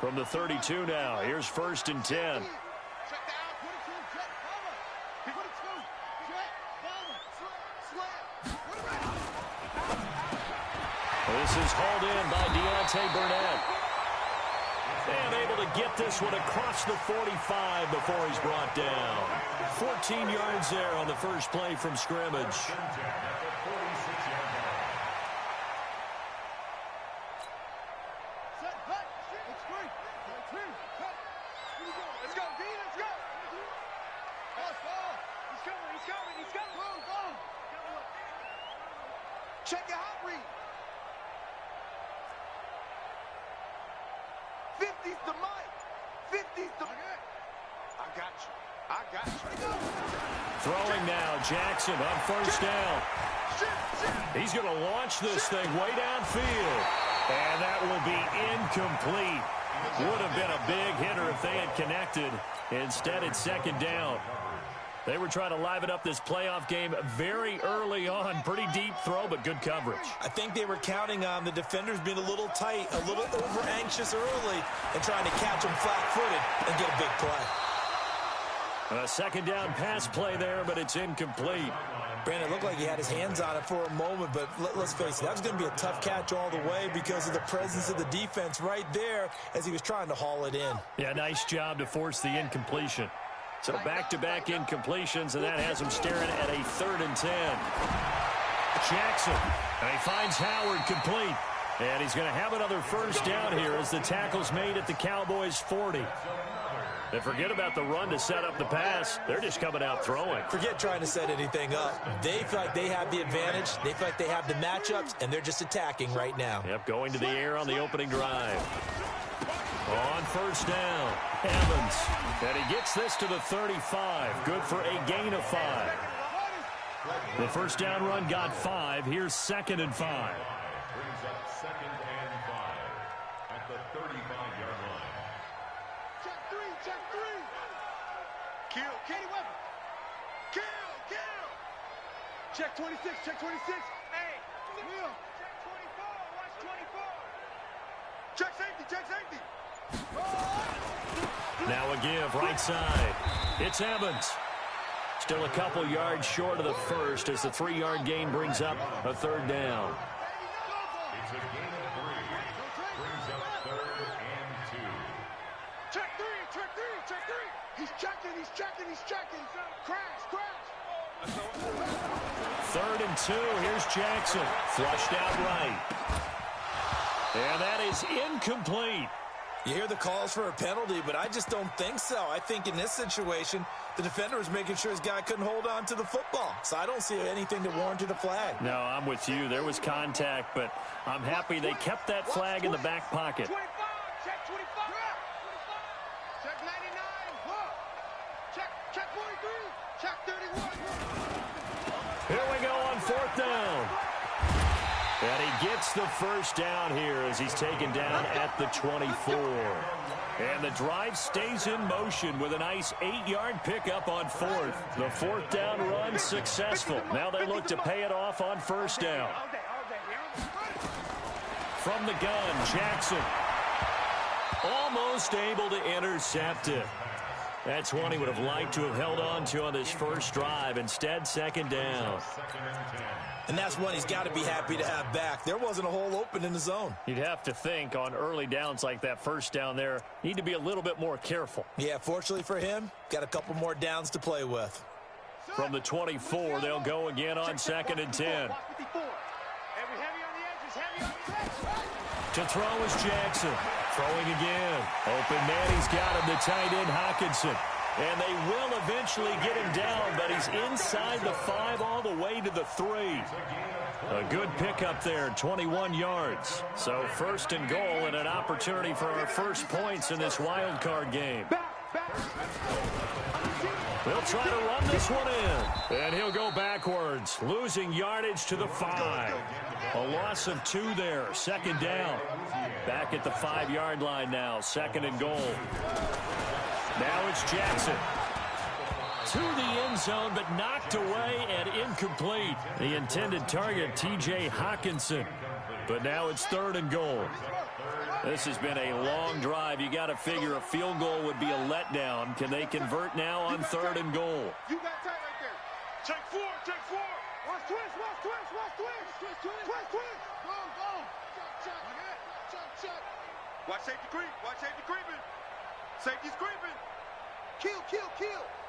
From the 32 now, here's 1st and 10. This is hauled in by Deontay Burnett. And able to get this one across the 45 before he's brought down. 14 yards there on the first play from scrimmage. Check your hot read. 50's the mic. 50's the... I got you. I got you. Throwing now, Jackson on 1st down. He's going to launch this thing way downfield. And that will be incomplete. Would have been a big hitter if they had connected. Instead, it's 2nd down. They were trying to liven up this playoff game very early on. Pretty deep throw, but good coverage. I think they were counting on the defenders being a little tight, a little over-anxious early, and trying to catch them flat-footed and get a big play. A 2nd down pass play there, but it's incomplete. Brandon, it looked like he had his hands on it for a moment, but let's face it, that was going to be a tough catch all the way because of the presence of the defense right there as he was trying to haul it in. Yeah, nice job to force the incompletion. So back-to-back incompletions, and that has him staring at a 3rd and 10. Jackson, and he finds Howard complete. And he's going to have another 1st down here as the tackle's made at the Cowboys' 40. And forget about the run to set up the pass. They're just coming out throwing. Forget trying to set anything up. They feel like they have the advantage. They feel like they have the matchups, and they're just attacking right now. Yep, going to the air on the opening drive. On 1st down, Evans. And he gets this to the 35. Good for a gain of 5. The 1st down run got 5. Here's 2nd and 5. Brings up 2nd and 5 at the 35-yard line. Check 3, check 3. Kill, Katie Weber. Kill. Check 26, check 26. Hey, Will. Check 24, watch 24. Check safety, check safety. Now a give right side. It's Evans. Still a couple yards short of the first as the 3-yard gain brings up a 3rd down. It's a gain of 3. Brings up 3rd and 2. Check 3, check 3, check 3. He's checking. Crash. 3rd and 2. Here's Jackson. Flushed out right. And that is incomplete. You hear the calls for a penalty, but I just don't think so. I think in this situation, the defender was making sure his guy couldn't hold on to the football. So I don't see anything that warranted a flag. No, I'm with you. There was contact, but I'm happy they kept that flag in the back pocket. 25, check 25. Check 99. Check 43. Check 31. Here we go on 4th down. And he gets the 1st down here as he's taken down at the 24. And the drive stays in motion with a nice 8-yard pickup on 4th. The 4th down run successful. Now they look to pay it off on 1st down. From the gun, Jackson. Almost able to intercept it. That's one he would have liked to have held on to on this first drive. Instead, 2nd down. And that's one he's got to be happy to have back. There wasn't a hole open in the zone. You'd have to think on early downs like that 1st down there, need to be a little bit more careful. Yeah, fortunately for him, got a couple more downs to play with. From the 24, they'll go again on 2nd and 10. To throw is Jackson. Throwing again. Open man, he's got him, the tight end Hawkinson. And they will eventually get him down, but he's inside the 5 all the way to the 3. A good pickup there, 21 yards. So 1st and goal and an opportunity for our first points in this wild card game. They'll try to run this one in. And he'll go backwards, losing yardage to the 5. A loss of 2 there, 2nd down. Back at the 5-yard line now, 2nd and goal. Now it's Jackson. To the end zone, but knocked away and incomplete. The intended target, T.J. Hawkinson. But now it's 3rd and goal. This has been a long drive. You got to figure a field goal would be a letdown. Can they convert now on 3rd and goal? You got tight right there. Check 4, check 4. Watch twist, watch twist, watch twist. Twist, twist. Go. Check. Watch safety creep, watch safety creeping. Safety's creeping. Kill.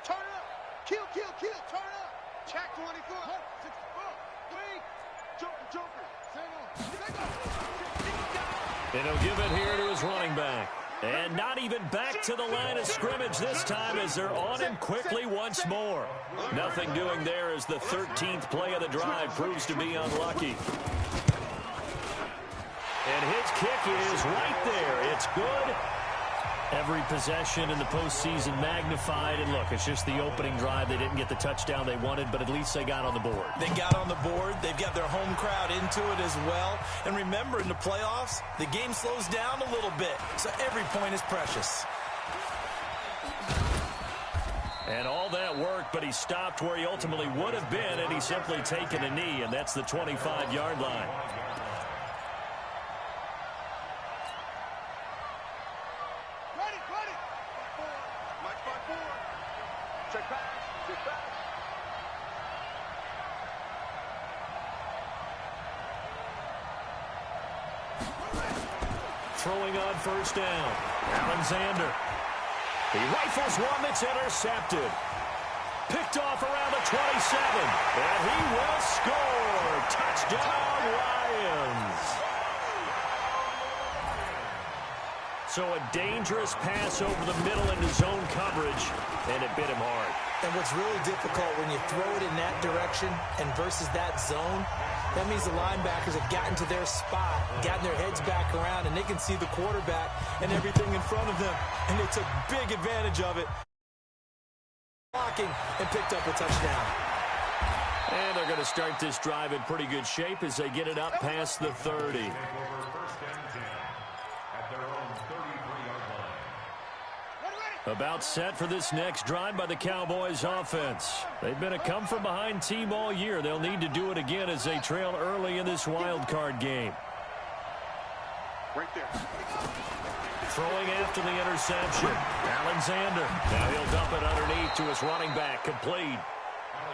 Turn up. Kill. Turn up. Check 24. 64. Wait. Joker. And he'll give it here to his running back. And not even back to the line of scrimmage this time as they're on him quickly once more. Nothing doing there as the 13th play of the drive proves to be unlucky. And his kick is right there. It's good. Every possession in the postseason magnified. And look, it's just the opening drive. They didn't get the touchdown they wanted, but at least they got on the board. They got on the board. They've got their home crowd into it as well. And remember, in the playoffs, the game slows down a little bit. So every point is precious. And all that work, but he stopped where he ultimately would have been, and he's simply taken a knee, and that's the 25-yard line. Throwing on 1st down. Alexander. He rifles one that's intercepted. Picked off around the 27. And he will score. Touchdown, Lions. So a dangerous pass over the middle into zone coverage, and it bit him hard. And what's really difficult when you throw it in that direction and versus that zone, that means the linebackers have gotten to their spot, gotten their heads back around, and they can see the quarterback and everything in front of them. And they took big advantage of it. Blocking and picked up a touchdown. And they're going to start this drive in pretty good shape as they get it up past the 30. About set for this next drive by the Cowboys offense. They've been a come-from-behind team all year. They'll need to do it again as they trail early in this wild card game. Right there. Throwing after the interception. Alexander. Now he'll dump it underneath to his running back. Complete.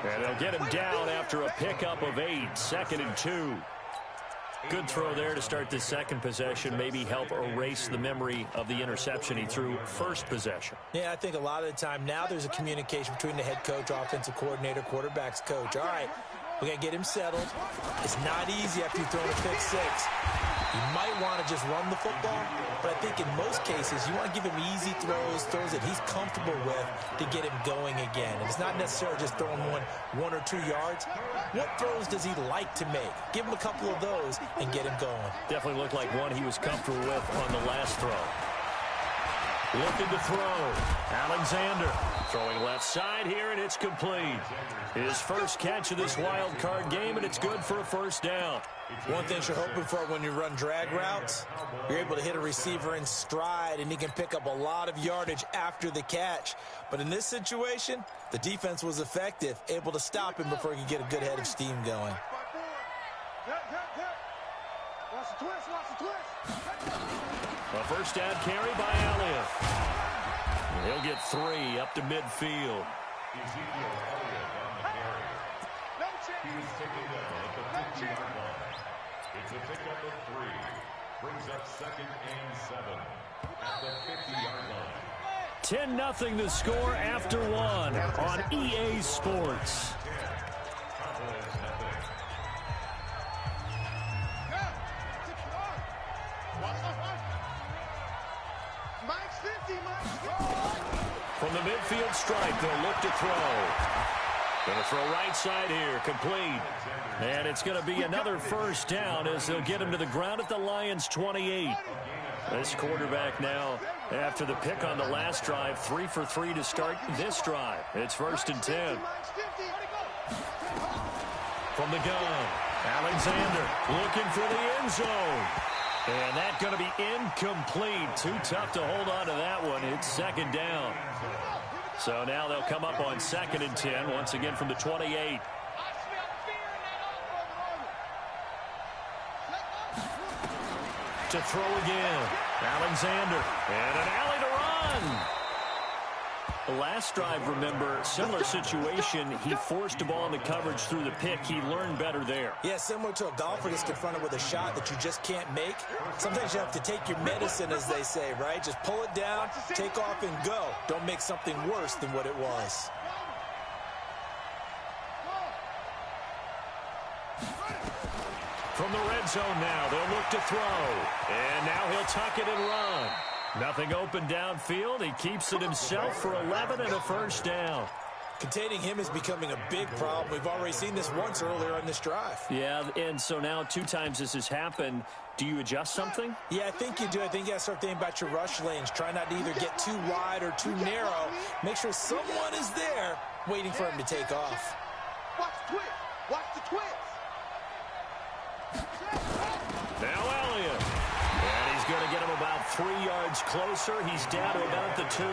And they'll get him down after a pickup of 8. 2nd and 2. Good throw there to start the second possession. Maybe help erase the memory of the interception he threw first possession. Yeah, I think a lot of the time now there's a communication between the head coach, offensive coordinator, quarterback's coach. All right, we're going to get him settled. It's not easy after you've thrown a pick 6. You might want to just run the football, but I think in most cases you want to give him easy throws that he's comfortable with to get him going again. And it's not necessarily just throwing one or 2 yards. What throws does he like to make? Give him a couple of those and get him going. Definitely looked like one he was comfortable with on the last throw. Looking to throw. Alexander throwing left side here, and it's complete. His first catch of this wild card game, and it's good for a 1st down. One thing you're hoping for when you run drag routes, you're able to hit a receiver in stride, and he can pick up a lot of yardage after the catch. But in this situation, the defense was effective, able to stop him before he could get a good head of steam going. Watch the twist. A 1st down carry by Elliott. He'll get 3 up to midfield. Ezekiel Elliott on the carry. He was taken down at the 50-yard line. It's a pickup of 3. Brings up 2nd and 7 at the 50-yard line. 10-0 the score after 1 on EA Sports. From the midfield stripe, they'll look to throw. Going to throw right side here, complete. And it's going to be another 1st down as they'll get him to the ground at the Lions' 28. This quarterback now, after the pick on the last drive, 3 for 3 to start this drive. It's 1st and 10. From the gun, Alexander looking for the end zone. And that's going to be incomplete. Too tough to hold on to that one. It's 2nd down. So now they'll come up on 2nd and 10, once again from the 28. To throw again. Alexander. And an alley to run. The last drive, remember, similar situation. He forced a ball into coverage through the pick. He learned better there. Yeah, similar to a golfer gets confronted with a shot that you just can't make. Sometimes you have to take your medicine, as they say, right? Just pull it down, take off, and go. Don't make something worse than what it was. From the red zone now, they'll look to throw. And now he'll tuck it and run. Nothing open downfield. He keeps it himself for 11 and a first down. Containing him is becoming a big problem. We've already seen this once earlier on this drive. Yeah, and so now 2 times this has happened. Do you adjust something? Yeah, I think you do. I think you got to start thinking about your rush lanes. Try not to either get too wide or too narrow. Make sure someone is there waiting for him to take off. Watch the twist. Watch the twist. Now Elliott. And he's going to get him about 3 yards closer. He's down to about the 2.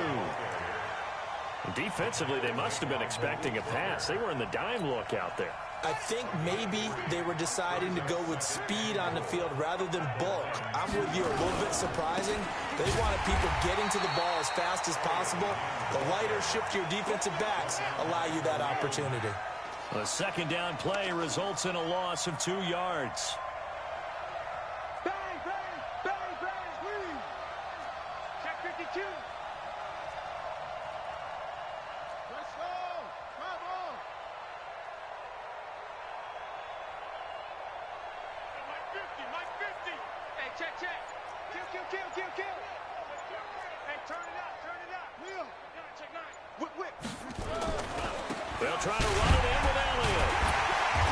Defensively, they must have been expecting a pass. They were in the dime look out there. I think maybe they were deciding to go with speed on the field rather than bulk. I'm with you, a little bit surprising. They wanted people getting to the ball as fast as possible. The lighter, shiftier defensive backs allow you that opportunity. A second down play results in a loss of 2 yards. Bang, bang, bang, bang, please. Check 52. Let's go. Come on. Mike 50, Mike 50. Hey, check. Kill. Hey, turn it up. Will. Check 9. Whip. They'll try to run it in with Elliott.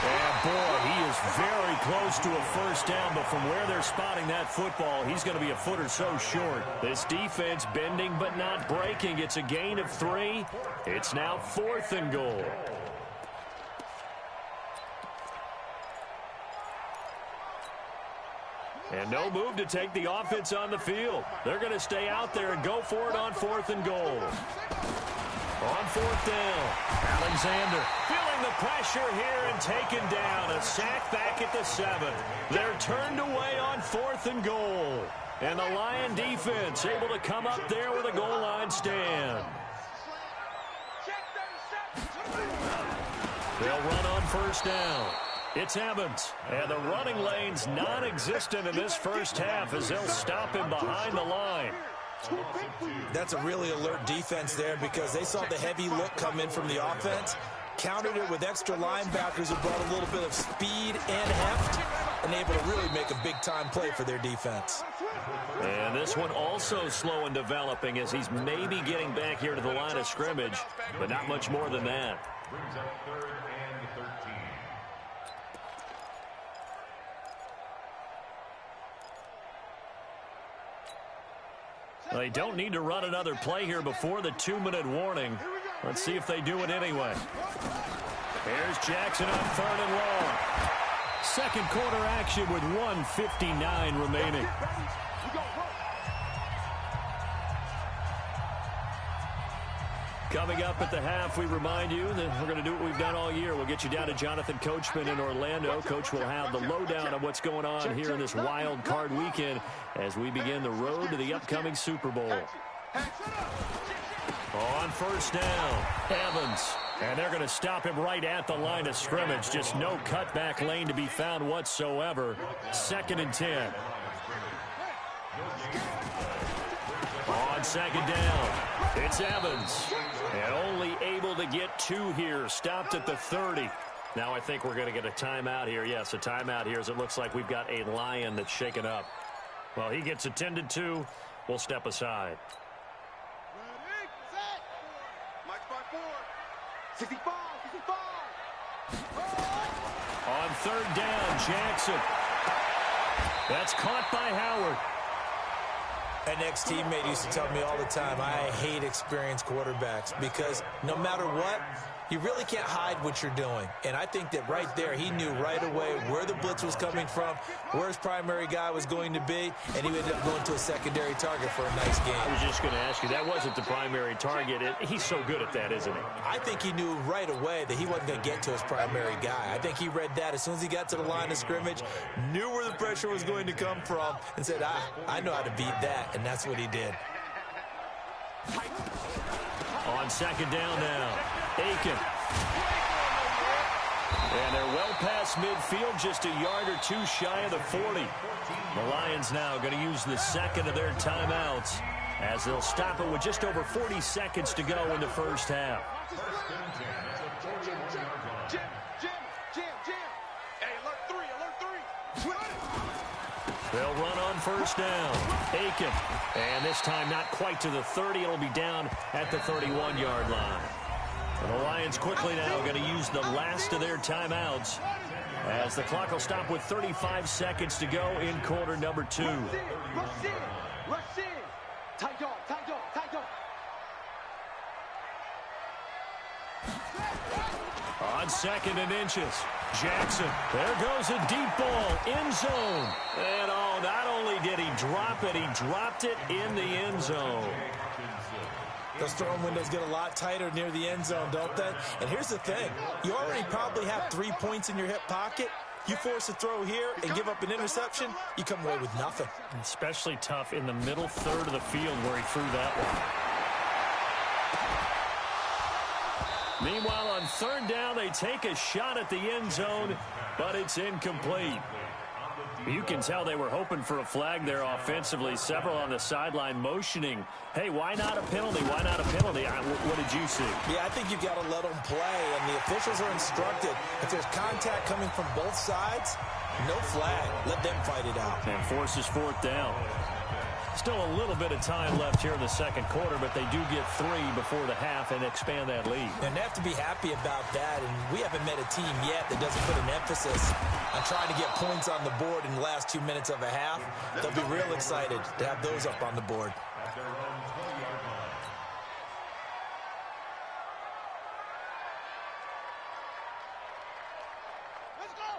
And, boy, he is very close to a first down, but from where they're spotting that football, he's going to be a foot or so short. This defense bending but not breaking. It's a gain of 3. It's now 4th and goal. And no move to take the offense on the field. They're going to stay out there and go for it on 4th and goal. On 4th down, Alexander feeling the pressure here and taken down. A sack back at the 7. They're turned away on 4th and goal. And the Lion defense able to come up there with a goal line stand. They'll run on 1st down. It's Evans. And the running lane's non-existent in this first half as they'll stop him behind the line. That's a really alert defense there because they saw the heavy look come in from the offense, countered it with extra linebackers who brought a little bit of speed and heft, and able to really make a big-time play for their defense. And this one also slow in developing as he's maybe getting back here to the line of scrimmage, but not much more than that. Brings up 3rd and 13. They don't need to run another play here before the 2-minute warning. Let's see if they do it anyway. Here's Jackson on 3rd and long. Second quarter action with 1:59 remaining. Coming up at the half, we remind you that we're going to do what we've done all year. We'll get you down to Jonathan Coachman in Orlando. Coach will have the lowdown of what's going on here in this wild card weekend as we begin the road to the upcoming Super Bowl. On 1st down, Evans. And they're going to stop him right at the line of scrimmage. Just no cutback lane to be found whatsoever. 2nd and 10. On 2nd down, it's Evans. And only able to get 2 here. Stopped at the 30. Now I think we're going to get a timeout here. Yes, a timeout here as it looks like we've got a Lion that's shaken up. Well, he gets attended to. We'll step aside. Ready, set. Mike 5-4. 65. On 3rd down, Jackson. That's caught by Howard. An ex-teammate used to tell me all the time, I hate experienced quarterbacks because no matter what, you really can't hide what you're doing. And I think that right there, he knew right away where the blitz was coming from, where his primary guy was going to be, and he ended up going to a secondary target for a nice game. I was just going to ask you, that wasn't the primary target. He's so good at that, isn't he? I think he knew right away that he wasn't going to get to his primary guy. I think he read that as soon as he got to the line of scrimmage, knew where the pressure was going to come from, and said, I know how to beat that, and that's what he did. On second down now, Aiken. And they're well past midfield, just a yard or two shy of the 40. The Lions now going to use the second of their timeouts as they'll stop it with just over 40 seconds to go in the first half. They'll run on first down. Aiken. And this time not quite to the 30. It'll be down at the 31-yard line. And the Lions quickly now going to use the last of their timeouts as the clock will stop with 35 seconds to go in quarter number 2. Rush in. Tight dog. On second and inches, Jackson. There goes a deep ball, end zone. And not only did he drop it, he dropped it in the end zone. Those throwing windows get a lot tighter near the end zone, don't they? And here's the thing. You already probably have 3 points in your hip pocket. You force a throw here and give up an interception, you come away with nothing. Especially tough in the middle third of the field where he threw that one. Meanwhile, on third down, they take a shot at the end zone, but it's incomplete. You can tell they were hoping for a flag there offensively. Several on the sideline motioning, hey, why not a penalty? Why not a penalty? What did you see? Yeah, I think you've got to let them play, and the officials are instructed. If there's contact coming from both sides, no flag. Let them fight it out. And forces fourth down. Still a little bit of time left here in the second quarter, but they do get 3 before the half and expand that lead. And they have to be happy about that, and we haven't met a team yet that doesn't put an emphasis on trying to get points on the board in the last 2 minutes of a half. They'll be real excited to have those up on the board.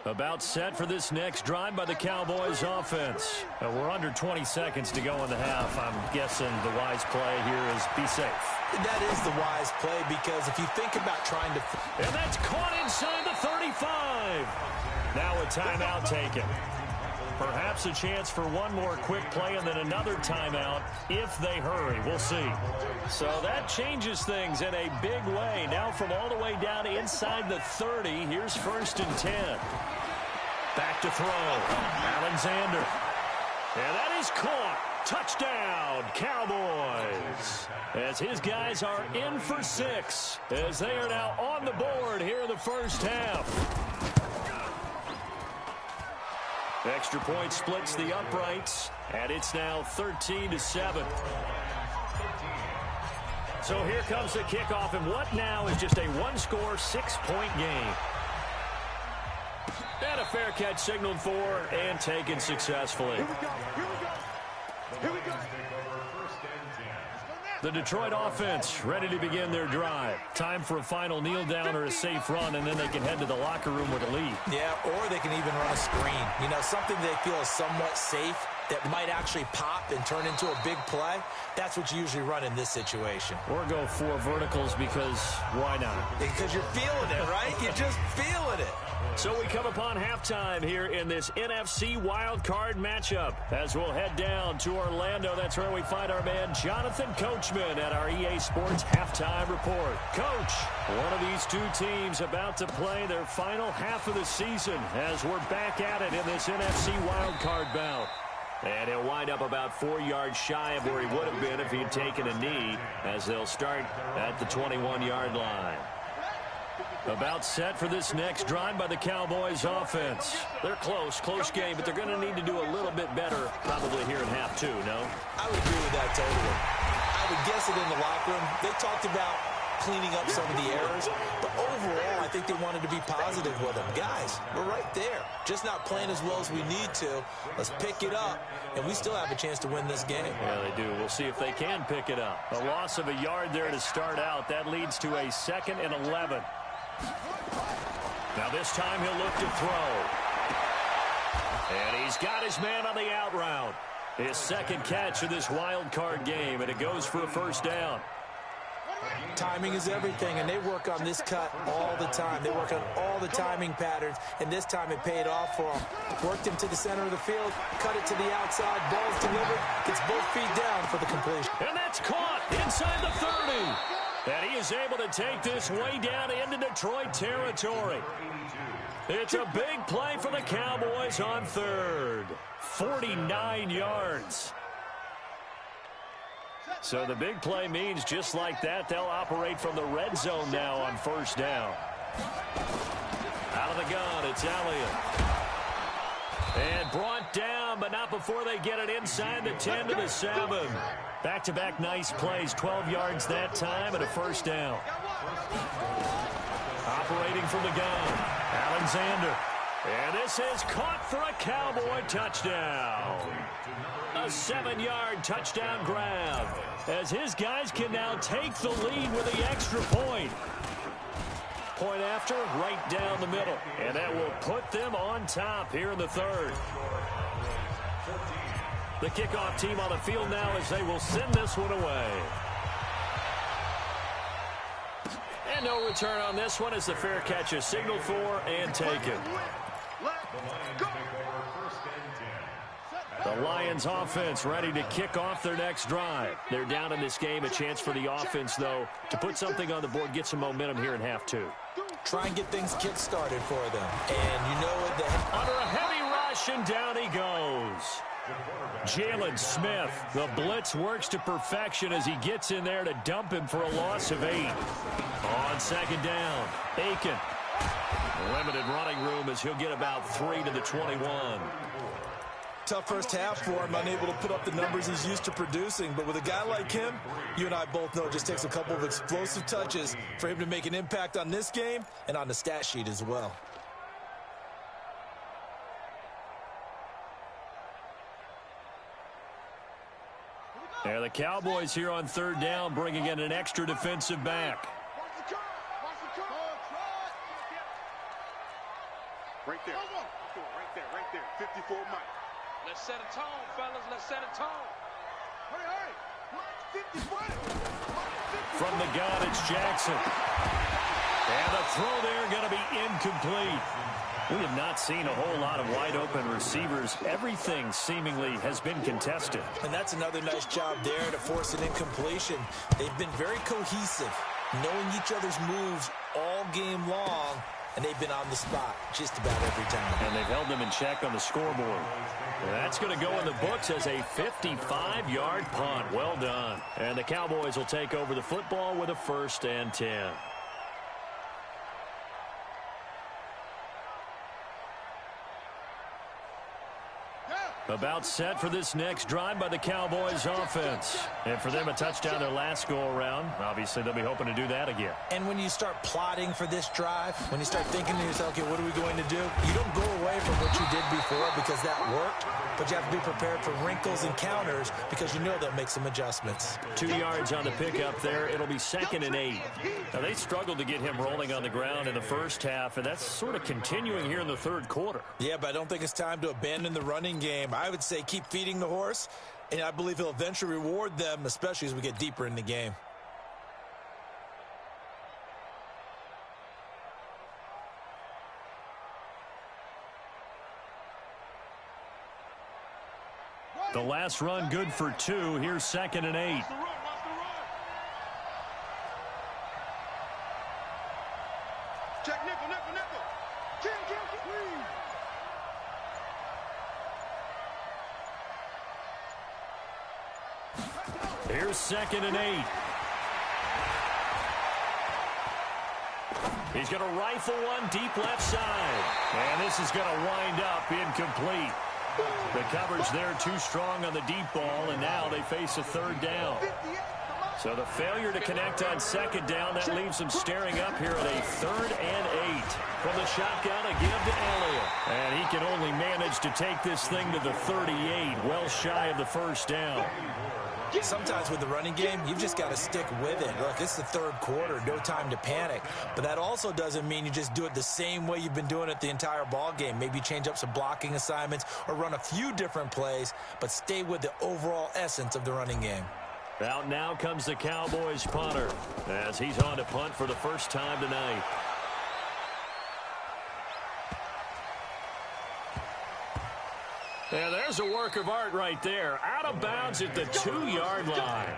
About set for this next drive by the Cowboys offense. We're under 20 seconds to go in the half. I'm guessing the wise play here is be safe. That is the wise play because if you think about trying to... And that's caught inside the 35. Now a timeout taken. Perhaps a chance for one more quick play and then another timeout if they hurry. We'll see. So that changes things in a big way. Now from all the way down inside the 30, here's 1st and 10. Back to throw. Alexander. And that is caught. Touchdown, Cowboys. As his guys are in for 6. As they are now on the board here in the first half. Extra point splits the uprights, and it's now 13-7. So here comes the kickoff, and what now is just a one-score, 6-point game. And a fair catch signaled for and taken successfully. Here we go. The Detroit offense ready to begin their drive. Time for a final kneel down or a safe run, and then they can head to the locker room with a lead. Yeah, or they can even run a screen. You know, something they feel is somewhat safe that might actually pop and turn into a big play. That's what you usually run in this situation. Or go 4 verticals because why not? Because you're feeling it, right? You're just feeling it. So we come upon halftime here in this NFC wildcard matchup as we'll head down to Orlando. That's where we find our man Jonathan Coachman at our EA Sports Halftime Report. Coach, one of these two teams about to play their final half of the season as we're back at it in this NFC wildcard bout. And he'll wind up about 4 yards shy of where he would have been if he had taken a knee as they'll start at the 21-yard line. About set for this next drive by the Cowboys offense. They're close game, but they're going to need to do a little bit better probably here in half 2, no? I would agree with that totally. I would guess it in the locker room. They talked about cleaning up some of the errors. But overall, I think they wanted to be positive with them. Guys, we're right there. Just not playing as well as we need to. Let's pick it up, and we still have a chance to win this game. Yeah, they do. We'll see if they can pick it up. A loss of a yard there to start out. That leads to a 2nd and 11. Now this time he'll look to throw. And he's got his man on the out route. His 2nd catch of this wild card game, and it goes for a 1st down. Timing is everything, and they work on this cut all the time. They work on all the timing patterns, and this time it paid off for them. Worked him to the center of the field, cut it to the outside, ball's delivered, gets both feet down for the completion. And that's caught inside the 30. And he is able to take this way down into Detroit territory. It's a big play for the Cowboys on 3rd. 49 yards. So the big play means just like that, they'll operate from the red zone now on 1st down. Out of the gun, it's Elliott. And brought down, but not before they get it inside the 10 to the 7. Back-to-back nice plays, 12 yards that time and a 1st down. Operating from the gun, Alexander. And this is caught for a Cowboy touchdown. A 7-yard touchdown grab as his guys can now take the lead with the extra point. Point after, right down the middle. And that will put them on top here in the 3rd. The kickoff team on the field now as they will send this one away. And no return on this one as the fair catch is signaled for and taken. The Lions offense ready to kick off their next drive. They're down in this game. A chance for the offense, though, to put something on the board, get some momentum here in half 2. Try and get things kick-started for them. And you know what? Under a heavy rush, and down he goes. Jalen Smith, the blitz works to perfection as he gets in there to dump him for a loss of 8. On 2nd down, Aiken. Limited running room as he'll get about 3 to the 21. Tough first half for him, unable to put up the numbers he's used to producing. But with a guy like him, you and I both know it just takes a couple of explosive touches for him to make an impact on this game and on the stat sheet as well. Yeah, the Cowboys here on 3rd down bringing in an extra defensive back. Right there. Right there. 54 Mike. Let's set a tone, fellas. Let's set a tone. Hurry. Watch 50. From the gun, it's Jackson. And the throw there going to be incomplete. We have not seen a whole lot of wide-open receivers. Everything seemingly has been contested. And that's another nice job there to force an incompletion. They've been very cohesive, knowing each other's moves all game long, and they've been on the spot just about every time. And they've held them in check on the scoreboard. That's going to go in the books as a 55-yard punt. Well done. And the Cowboys will take over the football with a 1st and 10. About set for this next drive by the Cowboys offense. And for them, a touchdown their last go-around. Obviously, they'll be hoping to do that again. And when you start plotting for this drive, when you start thinking to yourself, okay, what are we going to do? You don't go away from what you did before because that worked, but you have to be prepared for wrinkles and counters because you know they'll make some adjustments. 2 yards on the pickup there. It'll be 2nd and 8. Now, they struggled to get him rolling on the ground in the first half, and that's sort of continuing here in the 3rd quarter. Yeah, but I don't think it's time to abandon the running game. I would say keep feeding the horse, and I believe he'll eventually reward them, especially as we get deeper in the game. The last run good for 2. Here's 2nd and 8. Check nickel. Kill. Here's 2nd and 8. He's going to rifle one deep left side. And this is going to wind up incomplete. The coverage there too strong on the deep ball, and now they face a 3rd down. So the failure to connect on second down, that leaves them staring up here at a 3rd and 8. From the shotgun, a give to Elliott. And he can only manage to take this thing to the 38, well shy of the first down. Sometimes with the running game, you've just got to stick with it. Look, it's the 3rd quarter, no time to panic. But that also doesn't mean you just do it the same way you've been doing it the entire ball game. Maybe change up some blocking assignments or run a few different plays, but stay with the overall essence of the running game. Out now comes the Cowboys punter as he's on to punt for the first time tonight. And there's a work of art right there. Out of bounds at the 2-yard line.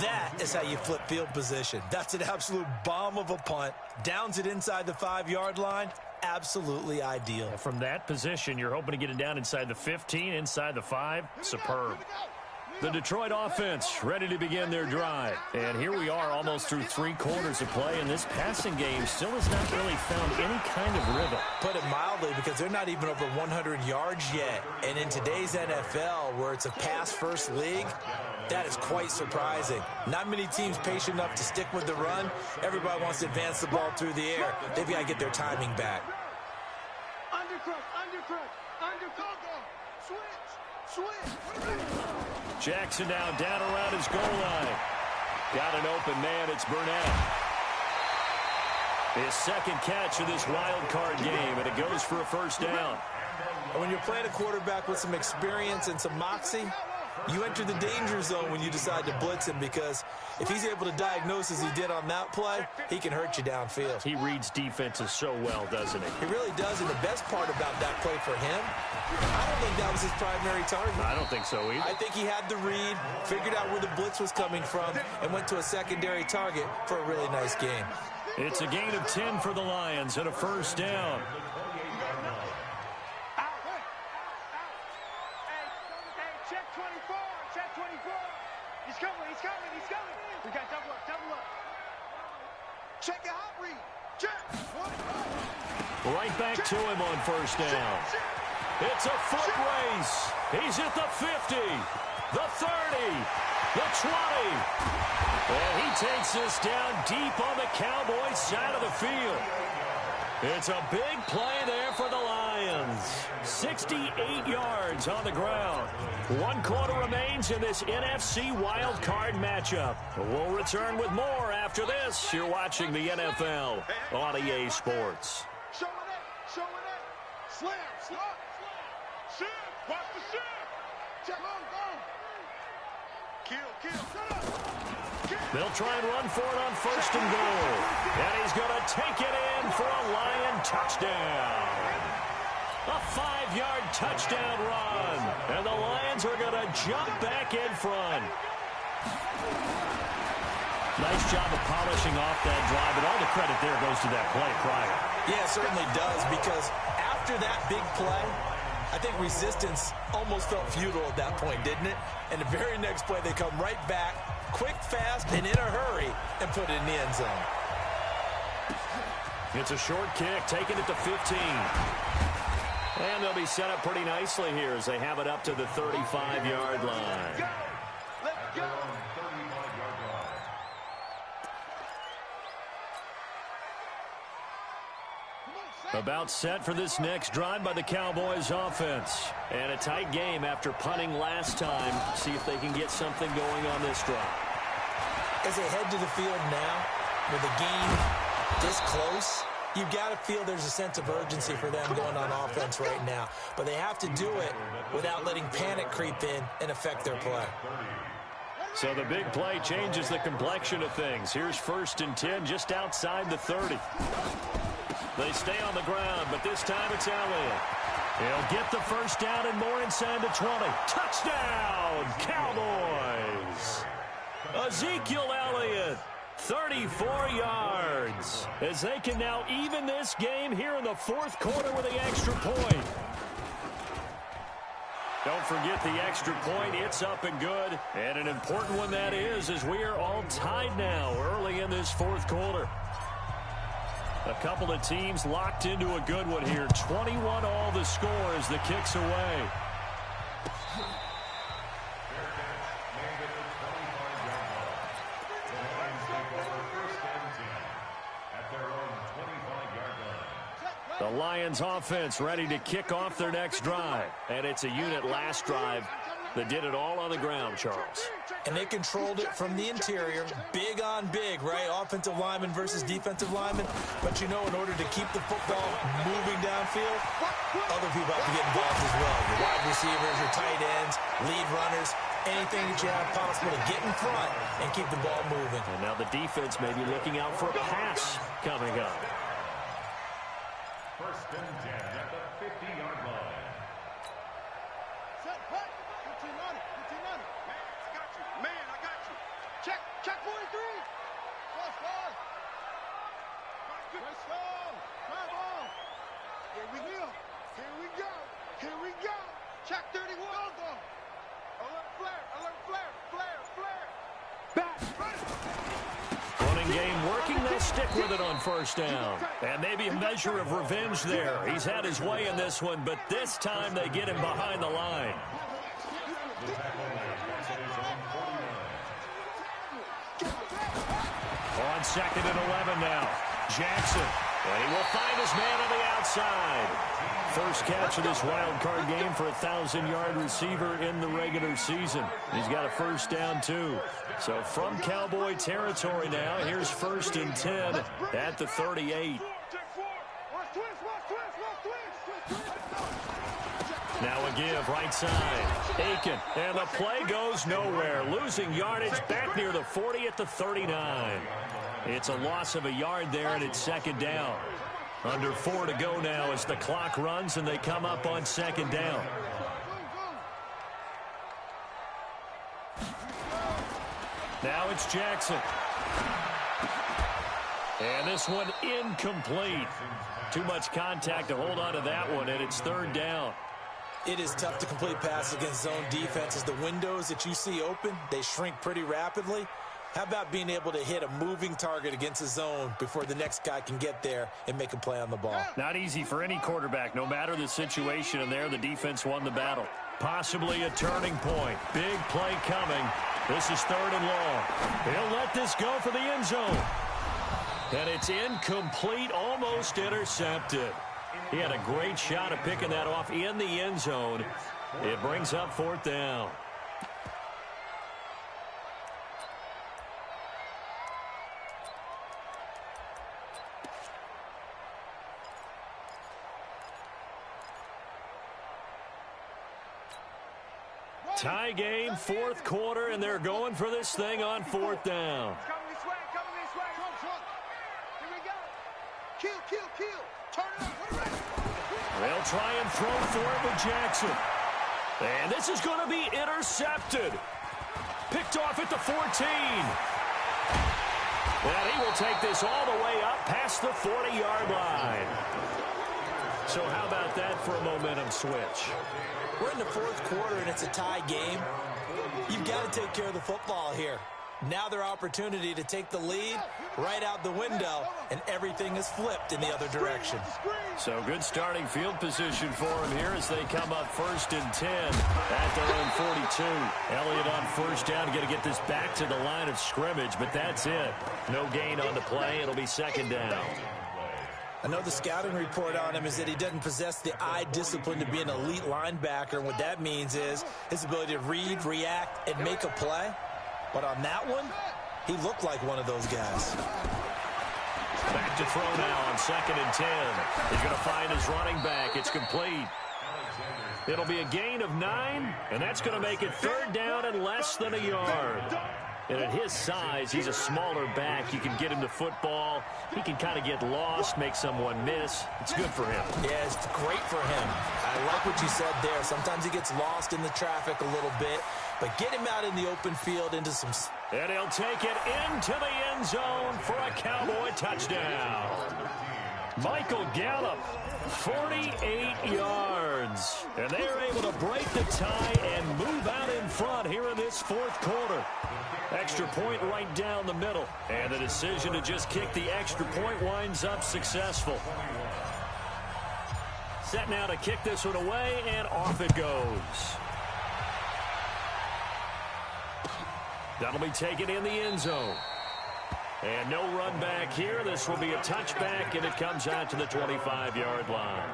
That is how you flip field position. That's an absolute bomb of a punt. Downs it inside the 5-yard line. Absolutely ideal. From that position, you're hoping to get it down inside the 15, inside the 5. Superb. The Detroit offense ready to begin their drive. And here we are almost through 3 quarters of play, and this passing game still has not really found any kind of rhythm. Put it mildly, because they're not even over 100 yards yet. And in today's NFL, where it's a pass-first league, that is quite surprising. Not many teams patient enough to stick with the run. Everybody wants to advance the ball through the air. They've got to get their timing back. Switch. Jackson now down around his goal line. Got an open man. It's Burnett. His second catch of this wild card game, and it goes for a first down. When you're playing a quarterback with some experience and some moxie, you enter the danger zone when you decide to blitz him, because if he's able to diagnose as he did on that play, he can hurt you downfield. He reads defenses so well, doesn't he? He really does, and the best part about that play for him, I don't think that was his primary target. I don't think so either. I think he had the read, figured out where the blitz was coming from, and went to a secondary target for a really nice game. It's a gain of 10 for the Lions and a first down. We got double up. Check your hot read. Check. Right back to him on first down. It's a foot race. He's at the 50, the 30, the 20. And he takes this down deep on the Cowboys side of the field. It's a big play there for the Lions. 68 yards on the ground. 1 quarter remains in this NFC wild card matchup. We'll return with more after this. You're watching the NFL on EA Sports. Show it up. Slam. Shift. Watch the shift. Check on. Kill. They'll try and run for it on first and goal. And he's going to take it in for a Lion touchdown. A 5-yard touchdown run. And the Lions are going to jump back in front. Nice job of polishing off that drive, but all the credit there goes to that play prior. Yeah, it certainly does, because after that big play, I think resistance almost felt futile at that point, didn't it? And the very next play, they come right back, quick, fast, and in a hurry, and put it in the end zone. It's a short kick, taking it to 15. And they'll be set up pretty nicely here as they have it up to the 35-yard line. Let's go. About set for this next drive by the Cowboys offense. And a tight game after punting last time. See if they can get something going on this drive. As they head to the field now, with the game this close, you've got to feel there's a sense of urgency for them going on offense right now. But they have to do it without letting panic creep in and affect their play. So the big play changes the complexion of things. Here's 1st and 10 just outside the 30. They stay on the ground, but this time it's Elliott. He'll get the first down and more inside the 20. Touchdown, Cowboys! Ezekiel Elliott, 34 yards, as they can now even this game here in the 4th quarter with the extra point. Don't forget the extra point. It's up and good. And an important one that is, as we are all tied now early in this 4th quarter. A couple of teams locked into a good one here. 21 all the score as the kick's away. The Lions offense ready to kick off their next drive. And it's a unit last drive that did it all on the ground, Charles. And they controlled it from the interior, big on big, right? Offensive lineman versus defensive lineman. But, you know, in order to keep the football moving downfield, other people have to get involved as well. Your wide receivers, your tight ends, lead runners, anything that you have possible to get in front and keep the ball moving. And now the defense may be looking out for a pass coming up. First and 10 at the 50-yard line. Set, hut. 15 on it. 15 on it. Man, I got you. Man, I got you. Check 43. Cross ball. Let's go. Come on. Here we go. Here we go. Here we go. Check 31. Alert flare. Alert flare. Flare. Flare. Back. Running game working. They'll stick with it on first down. And maybe a measure of revenge there. He's had his way in this one, but this time they get him behind the line. On second and 11 now. Jackson. And he will find his man on the outside. First catch of this wild card game for a 1,000-yard receiver in the regular season. He's got a first down, too. So from Cowboy territory now, here's first and 10 at the 38. Now a give, right side. Aiken, and the play goes nowhere. Losing yardage back near the 40 at the 39. It's a loss of a yard there, and it's second down. Under 4 to go now as the clock runs and they come up on second down. Now it's Jackson. And this one incomplete. Too much contact to hold on to that one, and it's third down. It is tough to complete passes against zone defenses. The windows that you see open, they shrink pretty rapidly. How about being able to hit a moving target against a zone before the next guy can get there and make a play on the ball? Not easy for any quarterback, no matter the situation, and there the defense won the battle. Possibly a turning point. Big play coming. This is third and long. He'll let this go for the end zone. And it's incomplete, almost intercepted. He had a great shot at picking that off in the end zone. It brings up fourth down. Tie game, fourth quarter, and they're going for this thing on fourth down. Coming this way, coming this way. Trump. Here we go. Kill. Turn it up. They'll try and throw for it with Jackson. And this is going to be intercepted. Picked off at the 14. And he will take this all the way up past the 40-yard line. So how about that for a momentum switch? We're in the fourth quarter, and it's a tie game. You've got to take care of the football here. Now their opportunity to take the lead right out the window, and everything is flipped in the other direction. So good starting field position for him here as they come up first and 10 at their own 42. Elliott on first down, going to get this back to the line of scrimmage, but that's it. No gain on the play. It'll be second down. I know the scouting report on him is that he doesn't possess the eye discipline to be an elite linebacker. And what that means is his ability to read, react, and make a play. But on that one, he looked like one of those guys. Back to throw now on second and 10. He's going to find his running back. It's complete. It'll be a gain of 9, and that's going to make it third down and less than a yard. And at his size, he's a smaller back. You can get him the football. He can kind of get lost, make someone miss. It's good for him. Yeah, it's great for him. I like what you said there. Sometimes he gets lost in the traffic a little bit, but get him out in the open field into some... And he'll take it into the end zone for a Cowboy touchdown. Michael Gallup, 48 yards. And they are able to break the tie and move out in front here in this fourth quarter. Extra point right down the middle. And the decision to just kick the extra point winds up successful. Set now to kick this one away, and off it goes. That'll be taken in the end zone. And no run back here. This will be a touchback, and it comes out to the 25-yard line.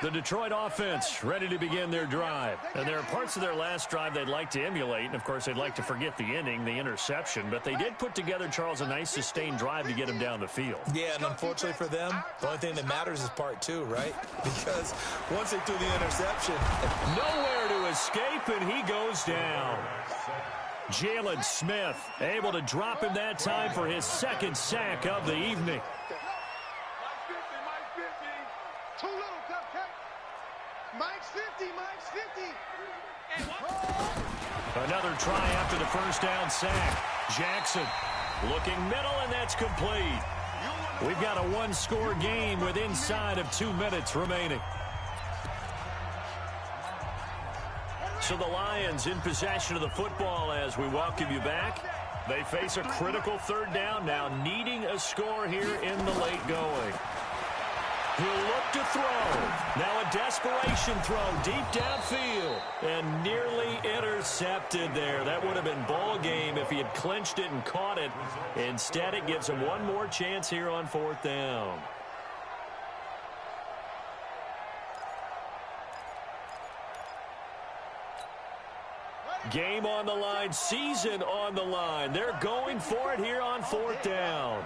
The Detroit offense ready to begin their drive. And there are parts of their last drive they'd like to emulate. And, of course, they'd like to forget the inning, the interception. But they did put together, Charles, a nice sustained drive to get him down the field. Yeah, and unfortunately for them, the only thing that matters is part two, right? Because once they threw the interception, nowhere to escape, and he goes down. Jalen Smith able to drop him that time for his second sack of the evening. Another try after the first down sack. Jackson looking middle, and that's complete. We've got a one-score game with inside of 2 minutes remaining. So the Lions in possession of the football as we welcome you back. They face a critical third down now, needing a score here in the late going. He'll look to throw. Now a desperation throw deep downfield. And nearly intercepted there. That would have been ball game if he had clinched it and caught it. Instead, it gives him one more chance here on fourth down. Game on the line, season on the line. They're going for it here on fourth down.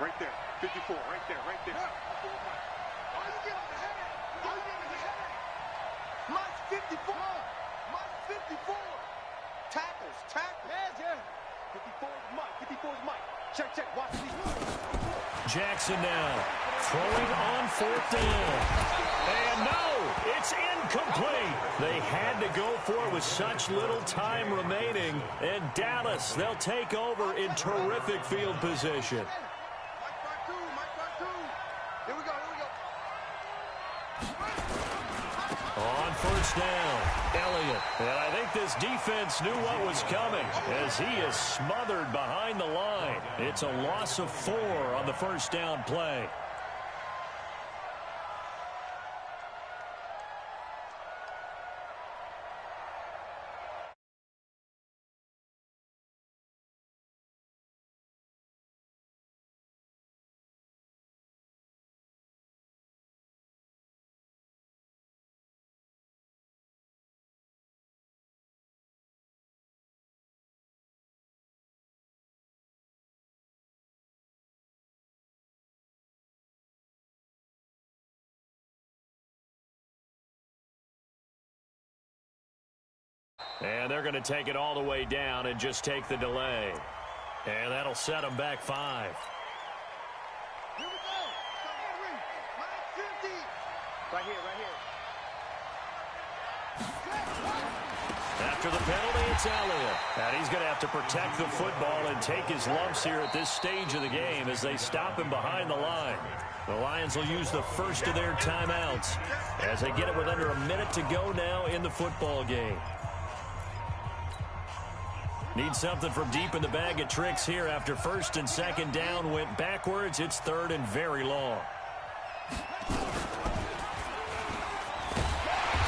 Right there, 54, right there, right there. Mike's 54. Mike's 54. Tackles. Yeah. 54 is Mike. 54 is Mike. Check. Watch these. Jackson now throwing on fourth down. And no, it's incomplete. They had to go for it with such little time remaining. And Dallas, they'll take over in terrific field position. On first down, Elliott. And I think this defense knew what was coming as he is smothered behind the line. It's a loss of 4 on the first down play. And they're going to take it all the way down and just take the delay. And that'll set them back 5. Here we go. Mike 50. Right here. After the penalty, it's Elliott. And he's going to have to protect the football and take his lumps here at this stage of the game as they stop him behind the line. The Lions will use the first of their timeouts as they get it with under a minute to go now in the football game. Need something from deep in the bag of tricks here after first and second down went backwards. It's third and very long.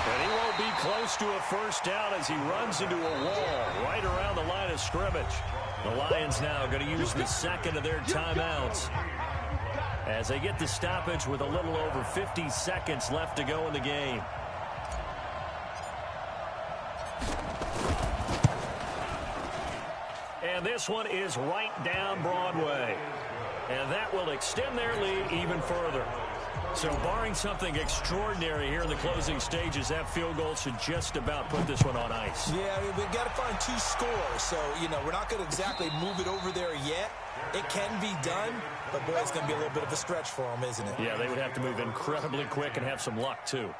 And he won't be close to a first down as he runs into a wall right around the line of scrimmage. The Lions now going to use the second of their timeouts as they get the stoppage with a little over 50 seconds left to go in the game. And this one is right down Broadway. And that will extend their lead even further. So barring something extraordinary here in the closing stages, that field goal should just about put this one on ice. Yeah, we've got to find 2 scores. So, we're not going to exactly move it over there yet. It can be done, but boy, it's going to be a little bit of a stretch for them, isn't it? Yeah, they would have to move incredibly quick and have some luck, too.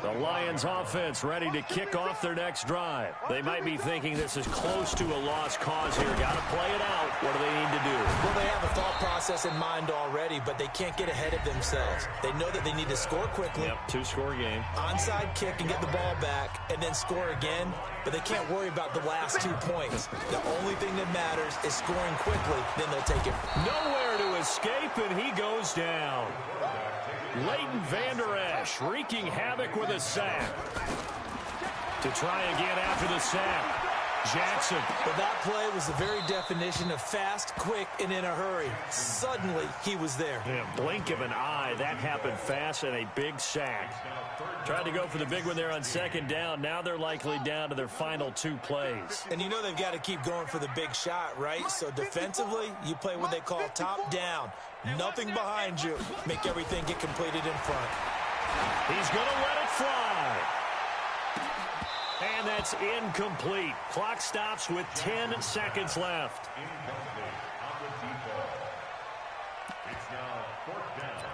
The Lions offense ready to kick off their next drive. They might be thinking this is close to a lost cause here. Got to play it out. What do they need to do? Well, they have a thought process in mind already, but they can't get ahead of themselves. They know that they need to score quickly. Yep, 2-score game. Onside kick and get the ball back and then score again, but they can't worry about the last 2 points. The only thing that matters is scoring quickly, then they'll take it. Nowhere to escape, and he goes down. Leighton Vander Esch wreaking havoc with a sack. To try again after the sack. Jackson. But that play was the very definition of fast, quick, and in a hurry. Suddenly, he was there. Yeah, blink of an eye. That happened fast and a big sack. Tried to go for the big one there on second down. Now they're likely down to their final 2 plays. And you know they've got to keep going for the big shot, right? So defensively, you play what they call top down. Nothing behind you. Make everything get completed in front. He's going to let it fly. And that's incomplete. Clock stops with 10 seconds left. Incomplete on the deep ball. It's now 4th down.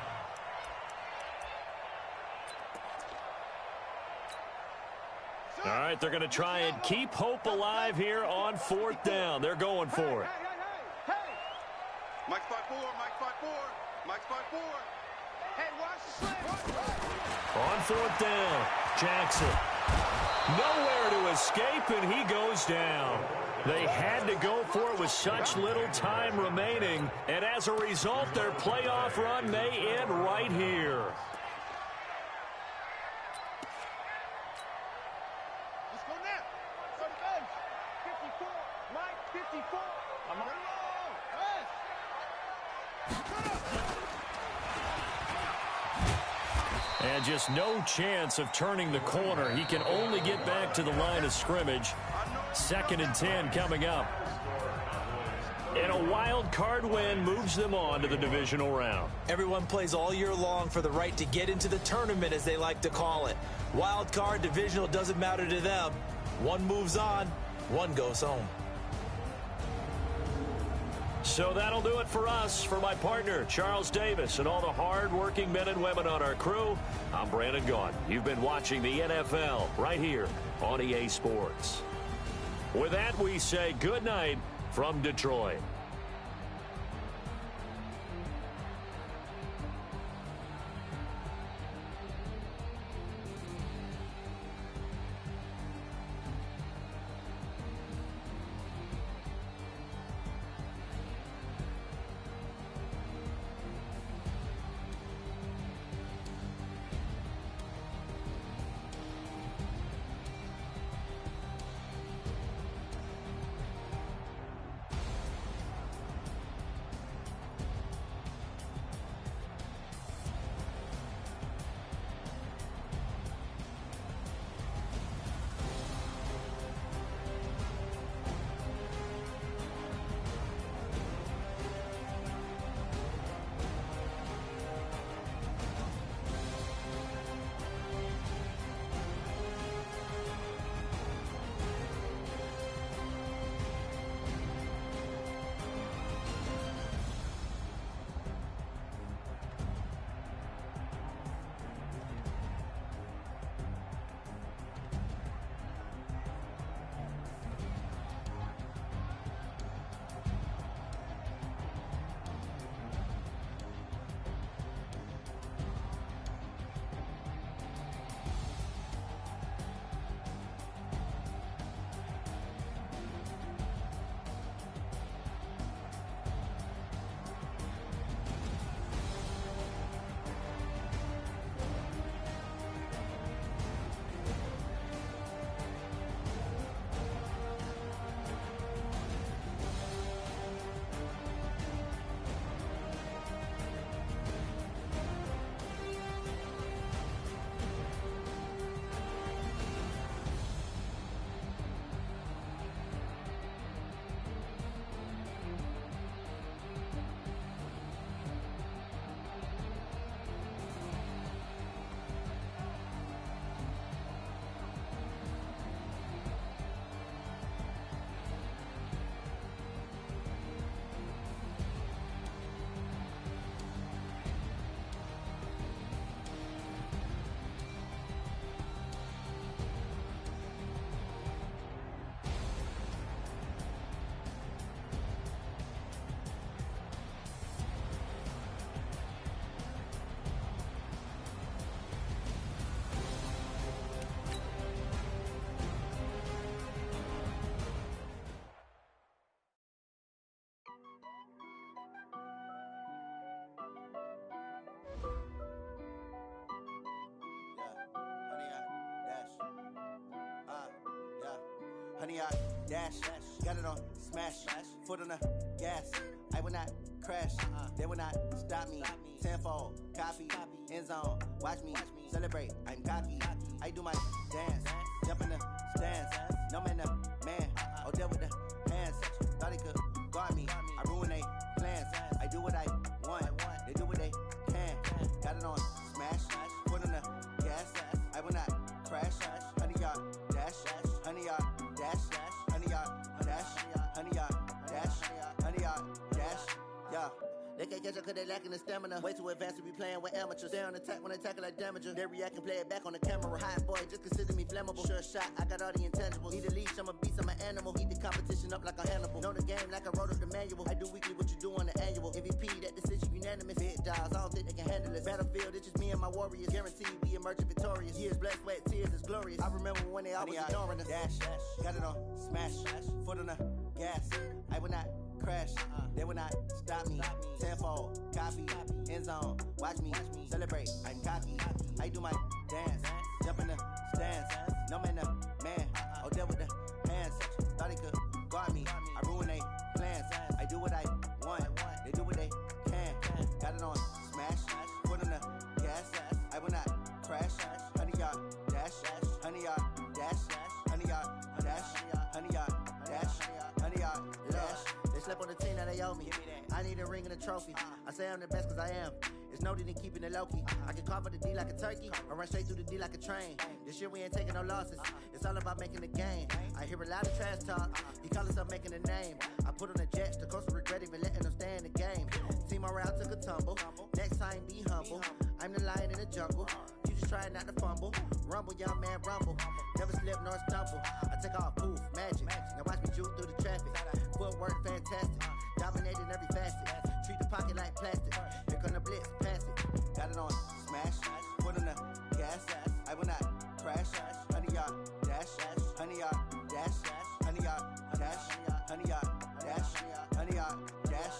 All right, they're going to try and keep hope alive here on 4th down. They're going for it. Hey. Mike's 5-4, Mike's 5-4, Mike's 5-4. Hey, watch the slant. On 4th down, Jackson. Nowhere to escape, and he goes down. They had to go for it with such little time remaining, and as a result, their playoff run may end right here. Let's go now. Go to bench. 54, Mike, 54. I'm on. And just no chance of turning the corner. He can only get back to the line of scrimmage. 2nd and 10 coming up. And a wild card win moves them on to the divisional round. Everyone plays all year long for the right to get into the tournament, as they like to call it. Wild card, divisional, doesn't matter to them. One moves on, one goes home. So that'll do it for us. For my partner, Charles Davis, and all the hard-working men and women on our crew, I'm Brandon Gaudin. You've been watching the NFL right here on EA Sports. With that, we say good night from Detroit. 100-yard dash. Got it on smash. Foot on the gas. I will not crash. They will not stop me. Tenfold, copy, end zone. Watch me celebrate. I'm cocky. I do my dance. Jump in the stands. No man, the man. Oh, deal with the hands. Thought he could guard me. I ruin they plans. I do what I want. They do what they can. Got it on smash. Foot on the gas. I will not crash. 100-yard dash. 100-yard dash. 100-yard dash. 100-yard dash. 100-yard dash. Yeah. They can't catch up cause they lacking the stamina. Way too advanced to be playing with amateurs. Stay on attack when they tackle like damager. They react and play it back on the camera. Hot boy, just consider me flammable. Sure shot, I got all the intangibles. Need a leash, I'm a beast, I'm an animal. Eat the competition up like a Hannibal. Know the game like I wrote up the manual. I do weekly what you do on the annual. MVP, that decision unanimous. Big dials, I don't think they can handle it. Battlefield, it's just me and my warriors. Guaranteed we emerging victorious. Years, blood, sweat, tears, it's glorious. I remember when they always ignoring us. Dash, got it on smash. Foot on the gas. I will not crash. They will not stop me. Tenfold, copy, end zone. Watch me celebrate. I'm cocky. I do my dance. Jump in the stands. No man, the man. Oh, deal with the hands. Thought he could guard me. I ruin they plans. I do what I want. They do what they can. Got it on smash. Foot on the gas. I will not crash. 100-yard dash. 100-yard dash. 100-yard dash. 100-yard dash. 100-yard dash. They slept on the team, now they owe me. I need a ring and a trophy. I say I'm the best cause I am. It's no need in keeping it low-key. I can carve up the D like a turkey or run straight through the D like a train. This year we ain't taking no losses. It's all about making the game. I hear a lot of trash talk. He call himself making a name. I put on the Jets. The coach will regret even letting them stay in the game. Team morale took a tumble. Next time be humble. I'm the lion in the jungle. You just try not to fumble. Rumble, young man, rumble. Never slip nor stumble. I take off, poof, magic. Now watch me juke through the traffic. Footwork fantastic. Dominating every facet. Treat the pocket like plastic. Here come the blitz, pass it. Got it on smash. Foot on the gas. I will not crash. 100-yard dash. 100-yard dash. 100-yard dash. 100-yard dash. 100-yard dash.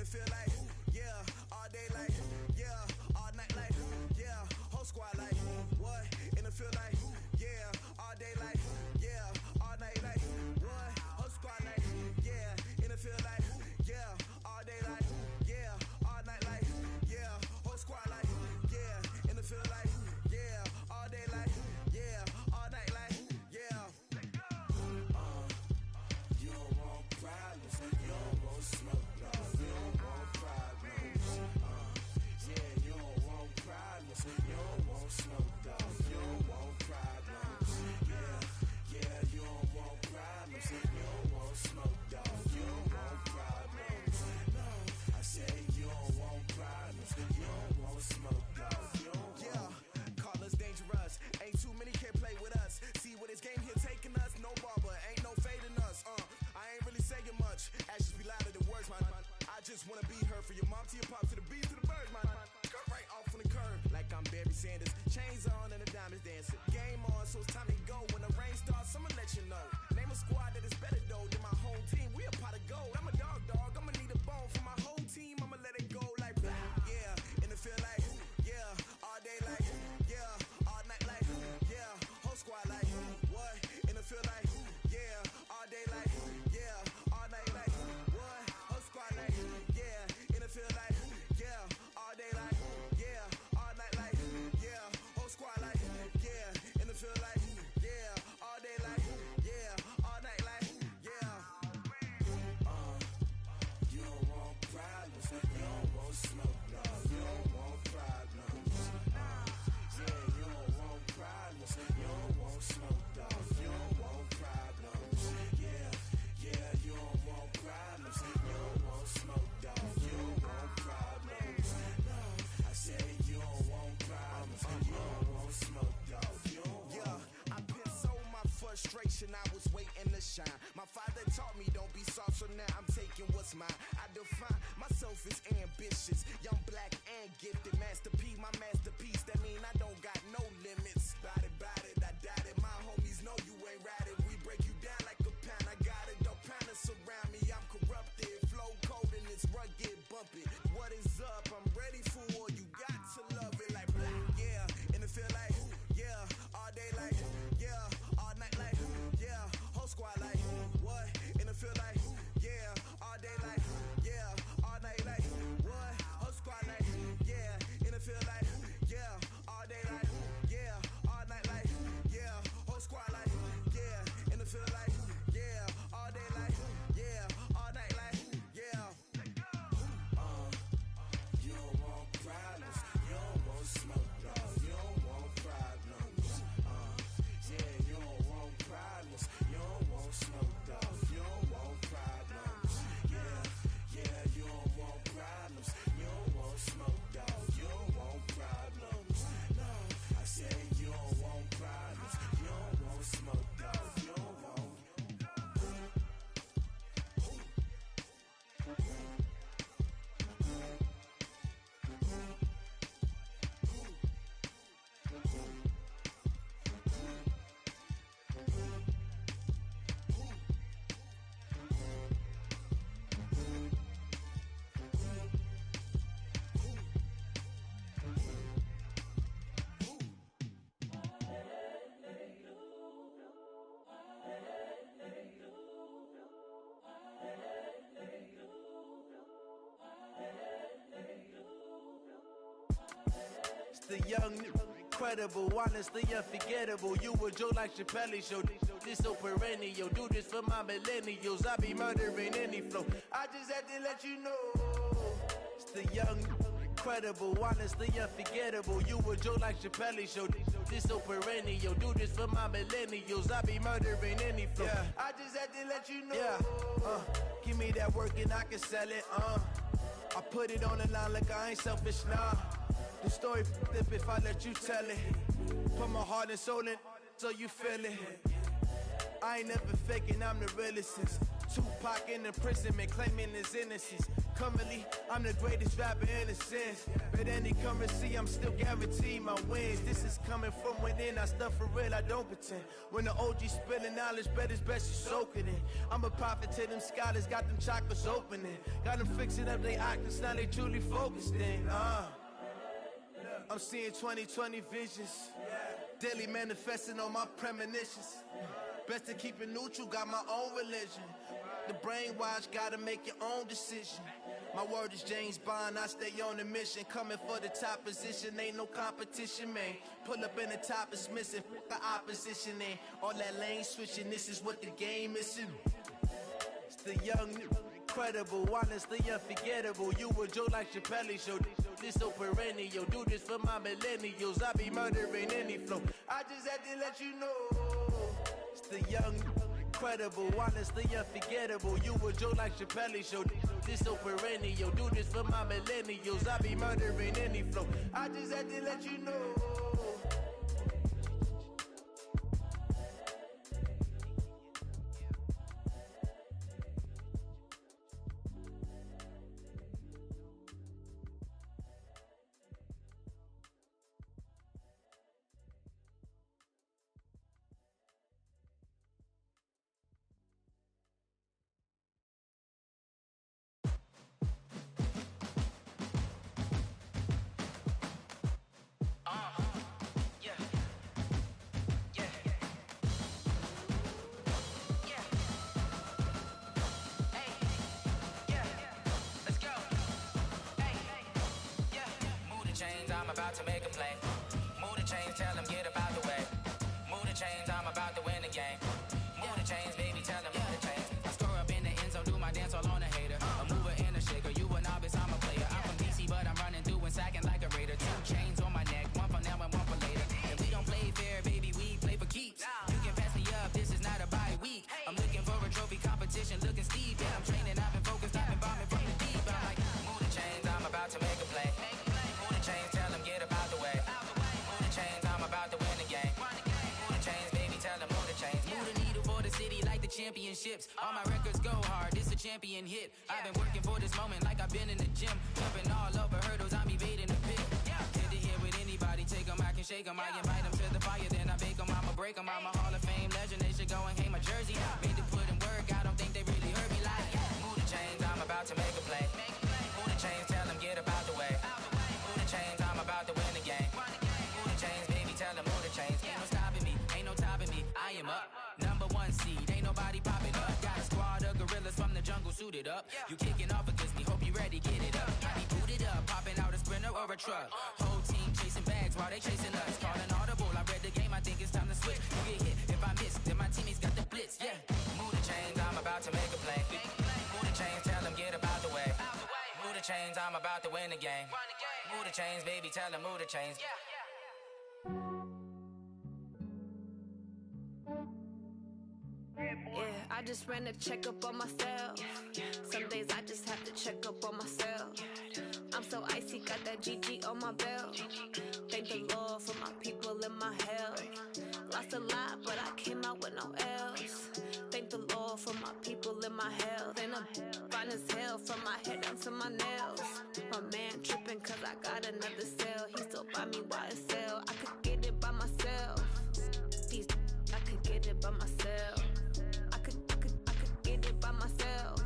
Feel like, yeah, all day like, yeah, all night like, yeah, whole squad like, what? And it feel like, yeah, all day like, yeah, all night like, what? Whole squad like, yeah, and it feel like, yeah, all day like, yeah, all night like, yeah, whole squad like, yeah, and it feel like, yeah, all day like, yeah, all night like, yeah. You don't want problems, you don't want smoke, no. You don't want smoke, dog. You don't want problems. Yeah, you don't want problems. You don't want smoke, dog. You don't want problems. No, I said you don't want problems. You don't want smoke, dog. You don't want. Call us dangerous. Ain't too many can play with us. See what this game here taking us. No barber, ain't no fading us. I ain't really saying much. Actions be louder than words, man. I just wanna be heard for your mom to your pop to the beat to the birds, man. Cut right off on the curb like I'm Barry Sanders. Chains on and the diamonds dancing. Game on, so it's time to go. When the rain starts, I'ma let you know. Name a squad that is better though than my home team. We a pot of gold. I'm a dog. I'ma need a bone for my whole team. I'ma let it go like blah. Yeah, and it feel like yeah, all day like yeah, all night like yeah, whole squad like what? And it feel like yeah, all day like yeah, all night like what? Whole squad like yeah, and it feel like yeah, all day like yeah, all night like yeah, whole squad like yeah, and it feel like yeah, all day like yeah, all night like yeah. You don't want problems, you don't want smoke, no. You don't want problems. Yeah, you don't want problems, you don't want smoke, dog. You don't want problems. Yeah, you don't want problems, you don't want smoke, dog. You don't want problems. No, I said you don't want problems, you don't want smoke, dog. You don't want. I put so my frustration, I was waiting to shine. My father taught me don't be soft, so now I'm taking what's mine. I define myself as ambitious, young, black, and gifted. Master P, my masterpiece, that mean I don't got no limits. Bout it, I doubt it. My homies know you ain't ratted. We break you down like a pound. I got it, don't pound to surround me. The young, incredible, honestly unforgettable. You a Joe like Chappelle show. This so perennial. Do this for my millennials. I be murdering any flow. I just had to let you know. It's the young, incredible, honestly unforgettable. You a Joe like Chappelle show. This so perennial. Do this for my millennials. I be murdering any flow. Yeah. I just had to let you know. Yeah. Give me that work and I can sell it. I put it on the line like I ain't selfish, nah. The story flip if I let you tell it. Put my heart and soul in so you feel it. I ain't never faking, I'm the realest since Tupac in imprisonment, claiming his innocence. Currently, I'm the greatest rapper in a sense. But any currency, I'm still guaranteed my wins. This is coming from within, I stuff for real, I don't pretend. When the OG spilling knowledge, bet it's best you soak it in. I'm a prophet to them scholars, got them chakras opening. Got them fixing up they octaves, now they truly focused in. I'm seeing 2020 visions. Daily manifesting on my premonitions. Best to keep it neutral, got my own religion. The brainwash, gotta make your own decision. My word is James Bond, I stay on the mission. Coming for the top position, ain't no competition, man. Pull up in the top, it's missing, the opposition ain't. All that lane switching, this is what the game is. It's the young, incredible, honestly unforgettable. You a Joe like Chappelle show. This so perennial. Do this for my millennials. I be murdering any flow. I just had to let you know. It's the young, incredible, honestly unforgettable. You a Joe like Chappelle show. This so perennial. Do this for my millennials. I be murdering any flow. I just had to let you know. To make a play. Move the chains, tell them get up out the way. Move the chains, I'm about to win the game. Move the chains, baby, tell them move the chains. I score up in the end zone, do my dance all on a hater. A mover and a shaker, you a novice, I'm a player. I'm from DC, but I'm running through and sacking like a raider. 2 chains on my neck, one for now and one for later. And we don't play fair, baby, we play for keeps. You can pass me up, this is not a bye week. I'm looking for a trophy competition, looking steep. Yeah, I'm training, I've been focused, I've been bombing from the deep. I'm like, move the chains, I'm about to make a play. Move the chains, tell them get up out the way. Move the chains, I'm about to win the game. Move the chains, baby, tell them move the chains. Move the needle for the city like the championships. All my records go hard, this a champion hit. I've been working for this moment like I've been in the gym. Jumping all over hurdles, I'm evading the pit. Get to here with anybody, take them, I can shake them. I invite them to the fire, then I bake them, I'ma break them. I'm a Hall of Fame legend, they should go and hang my jersey. Made to put in work, I don't think they really heard me like. Move the chains, I'm about to make a play. Move the chains, tell them get up out the way. Move the chains, I'm about to win the game. Move the chains, baby, tell them move the chains. Ain't no stopping me, ain't no topping me. I am up, #1 seed, ain't nobody popping up. Got a squad of gorillas from the jungle suited up. You kicking off against me, hope you ready, get it up. I be booted up, popping out a Sprinter or a truck. Whole team chasing bags while they chasing us. Calling audible, I read the game, I think it's time to switch. You get hit, if I miss, then my teammates got the blitz, yeah. Move the chains, I'm about to make a play. Move the chains, tell them get up out the way. Move the chains, I'm about to win the game. Move the chains, baby, tell them move the chains. Yeah, I just ran a checkup on myself. Some days I just have to check up on myself. I'm so icy, got that GG on my belt. Thank the Lord for my people and my health. Lost a lot, but I came out with no else. Thank the Lord for my people and my health. And I'm fine as hell from my head down to my nails. My man tripping cause I got another cell. He still buy me YSL. I could get it by myself. These I could get it by myself. I could get it by myself.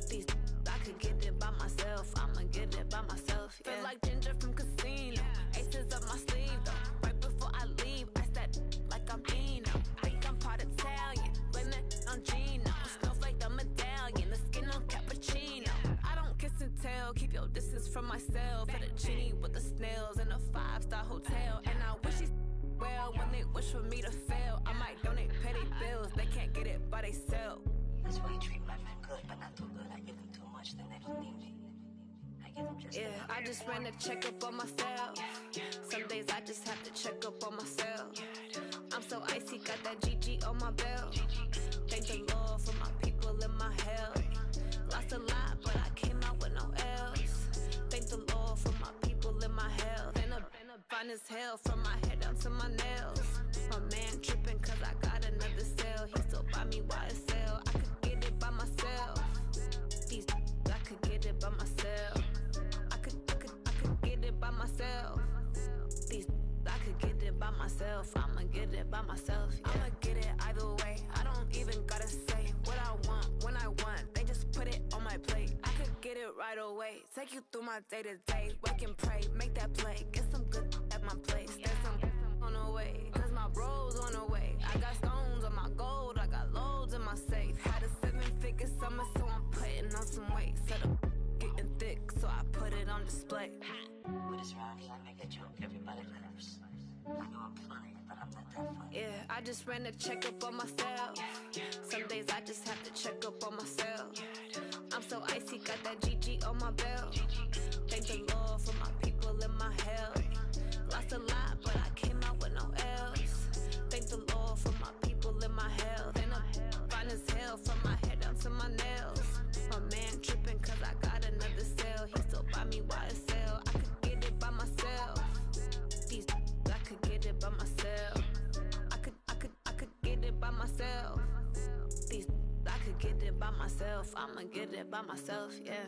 These I could get it by myself. I'ma get it by myself. Yeah. Feel like Ginger from Casino. Aces up my sleeve though. Right before I leave, I said like I'm Dino. Think I'm part Italian. Blame it on Gino. Snowflake the medallion. The skin on cappuccino. I don't kiss and tell. Keep your distance from myself. For the Lamborghini with the snails in a 5-star hotel. And I wish she well when they wish for me to fail. I might donate petty bills, they can't get it by themselves. That's why you treat my men good, but not too good. I give them too much, then they don't need me. I give them just enough. I just ran a checkup on myself. Some days I just have to check up on myself. I'm so icy, got that GG on my belt. Thank the Lord for my people in my hell. Lost a lot, but I came out with no L's. Thank the Lord for my people in my hell. Been a fine as hell from my head down to my nails. My man tripping cause I got another cell. He still buy me YSL. I could get it by myself. These I could get it by myself. I could get it by myself. These I could get it by myself. I'ma get it by myself. Yeah. I'ma get it either way. I don't even gotta say what I want when I want. They just put it on my plate. I could get it right away. Take you through my day to day. Wake and pray, make that play. Get some good at my place. There's some on the way. Cause my bros on the way. I got stones on my gold. I got loads in my safe. Had a 7-figure summer, so I'm putting on some weight. Set up getting thick, so I put it on display. With this round here, I make a joke. Everybody laughs. I know I'm funny, but I'm not that funny. Yeah, I just ran a checkup on myself. Some days I just have to check up on myself. I'm so icy, got that GG on my belt. Thank the Lord for my people in my hell. Lost a lot, but I came out with no L's. Thank the Lord for my people in my hell. Then I'm fine as hell from my head down to my nails. My man tripping cause I got another cell. He still buy me YSL. I could get it by myself. These I could get it by myself. I could get it by myself. These I could get it by myself. I'ma get it by myself, yeah.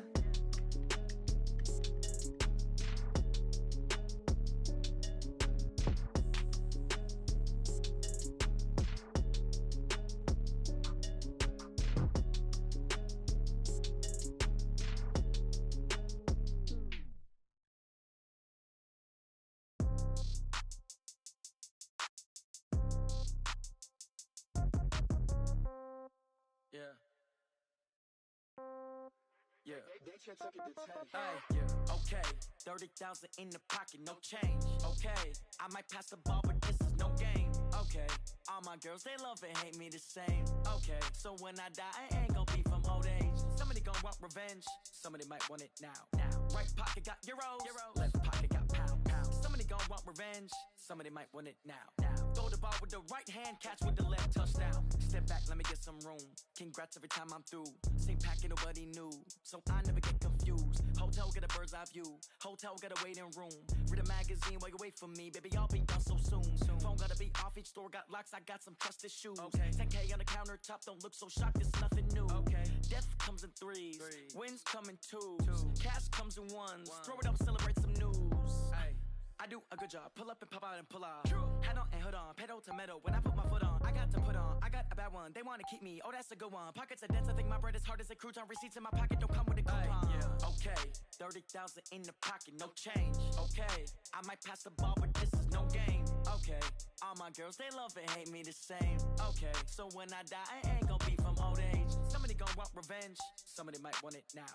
Okay, 30,000 in the pocket, no change. Okay, I might pass the ball, but this is no game. Okay, all my girls, they love and hate me the same. Okay, so when I die, I ain't gon' be from old age. Somebody gon' want revenge, somebody might want it now. Right pocket got euros, left pocket got pound. Somebody gon' want revenge, somebody might want it now. Throw the ball with the right hand, catch with the left, touchdown. Step back, let me get some room. Congrats every time I'm through. Same packet, nobody knew, so I never get confused. Hotel get a bird's eye view. Hotel got a waiting room. Read a magazine while you wait for me, baby. I'll be done so soon. Phone gotta be off. Each store got locks. I got some trusted shoes. Okay. 10K on the countertop. Don't look so shocked. It's nothing new. Okay. Death comes in threes. Wins come in twos. Cash comes in ones. Throw it up, celebrate some news. Ay. I do a good job. Pull up and pop out and pull off. Head on and hood on. Pedal to metal. When I put my foot on, I got to put on. I got a bad one. They want to keep me. Oh, that's a good one. Pockets are dense. I think my bread is hard as a crouton. Receipts in my pocket don't come with a coupon. Okay. 30,000 in the pocket. No change. Okay. I might pass the ball, but this is no game. Okay. All my girls, they love and hate me the same. Okay. So when I die, I ain't gon' be from old age. Somebody gon' want revenge. Somebody might want it now.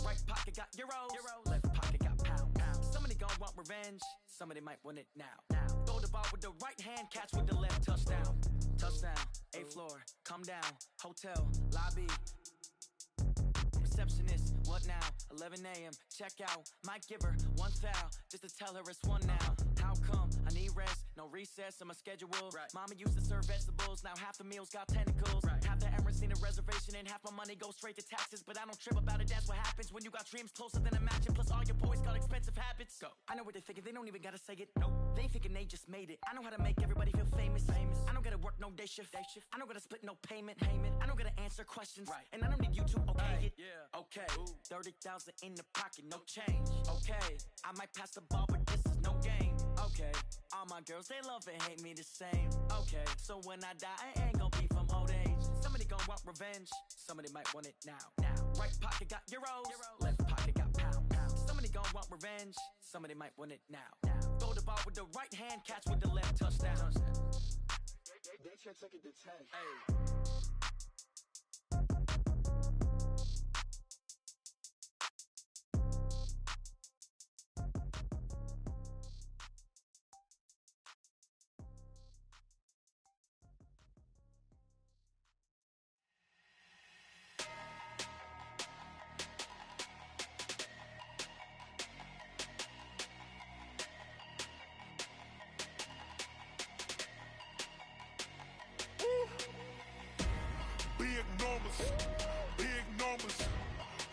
Right pocket got euros. Left pocket got pound. Somebody gon' want revenge. Somebody might want it now. Throw the ball with the right hand, catch with the left, touchdown. Touchdown, 8th floor, come down, hotel, lobby. Receptionist, what now? 11 a.m., check out. Might give her one foul, just to tell her it's one now. How come? I need rest, no recess in my schedule. Mama used to serve vegetables, now half the meals got tentacles. Half the Emirates need a reservation and half my money goes straight to taxes. But I don't trip about it, that's what happens when you got dreams closer than a mansion. Plus all your boys got expensive habits. Go. I know what they're thinking, they don't even gotta say it. No, they thinking they just made it. I know how to make everybody feel famous. I don't gotta work no day shift. I don't gotta split no payment. I don't gotta answer questions. And I don't need you to okay it. Okay, 30,000 in the pocket, no change. Okay, I might pass the ball, but this is no game. Okay, all my girls, they love and hate me the same. Okay, so when I die, I ain't gon' be from old age. Somebody gon' want revenge, somebody might want it now. Right pocket got euros, left pocket got pound. Somebody gon' want revenge, somebody might want it now. Throw the ball with the right hand, catch with the left, touchdown. They check it to 10. Hey. big numbers, big numbers.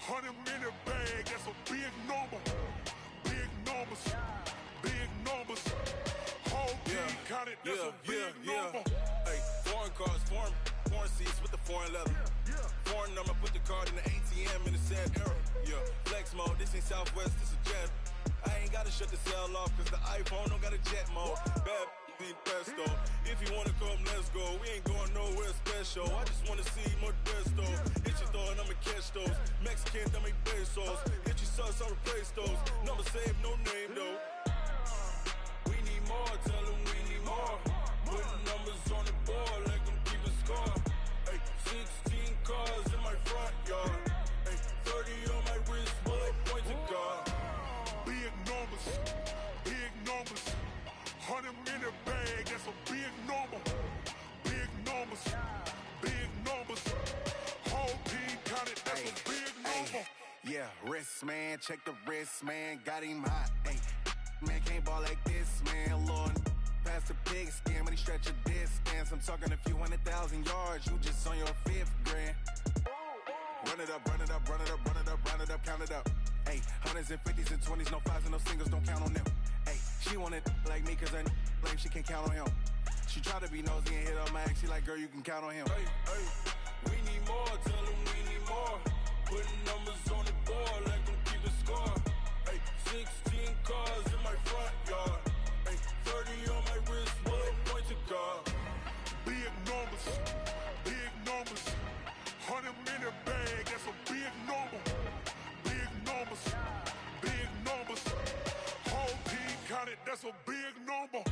100 in the bag, that's a big number. Big numbers, big numbers. Whole team counted, that's a big number. Hey, foreign cars, foreign seats with the foreign leather. Foreign number, put the card in the ATM in the sad era. Yeah, flex mode, this ain't Southwest, this a jet. I ain't gotta shut the cell off, cause the iPhone don't got a jet mode. Bad be pesto. If you wanna come, let's go. We ain't going nowhere special. I just wanna see Modesto. Hit your thought, I'ma catch those. Mexican, dame pesos. Hit your sus, I'll replace those. Number saved, no name though. We need more, tell them we need more. Putting numbers on the board, like them keep a score. Hey, 16 cars in my front yard. Hey, 30 on my wrist, bullet point to God. Big numbers, big numbers. 100 in the bag, that's a big number. Big numbers, big numbers. Whole team counted, that's a big number. Yeah, wrist man, check the wrist man, got him hot. Ay, man can't ball like this, man. Lord, pass the pig skin, but he stretch a distance. I'm talking a few 100,000 yards, you just on your 5th grand. Run it up, run it up, run it up, run it up, run it up, count it up. Ay, 100s and 50s and 20s, no 5s and no singles, don't count on them. Ay, she want it like me, cause her like she can count on him. She try to be nosy and hit on my ex, she like, girl, you can count on him. Hey, hey, we need more, tell them we need more. Putting numbers on the board, like them keep a score. Hey, 16 cars in my front yard. Hey, 30 on my wrist, bullet point to God. Big numbers, big numbers. 100 in the bag, that's a big number. Big numbers, big numbers. Whole team counted, that's a big number.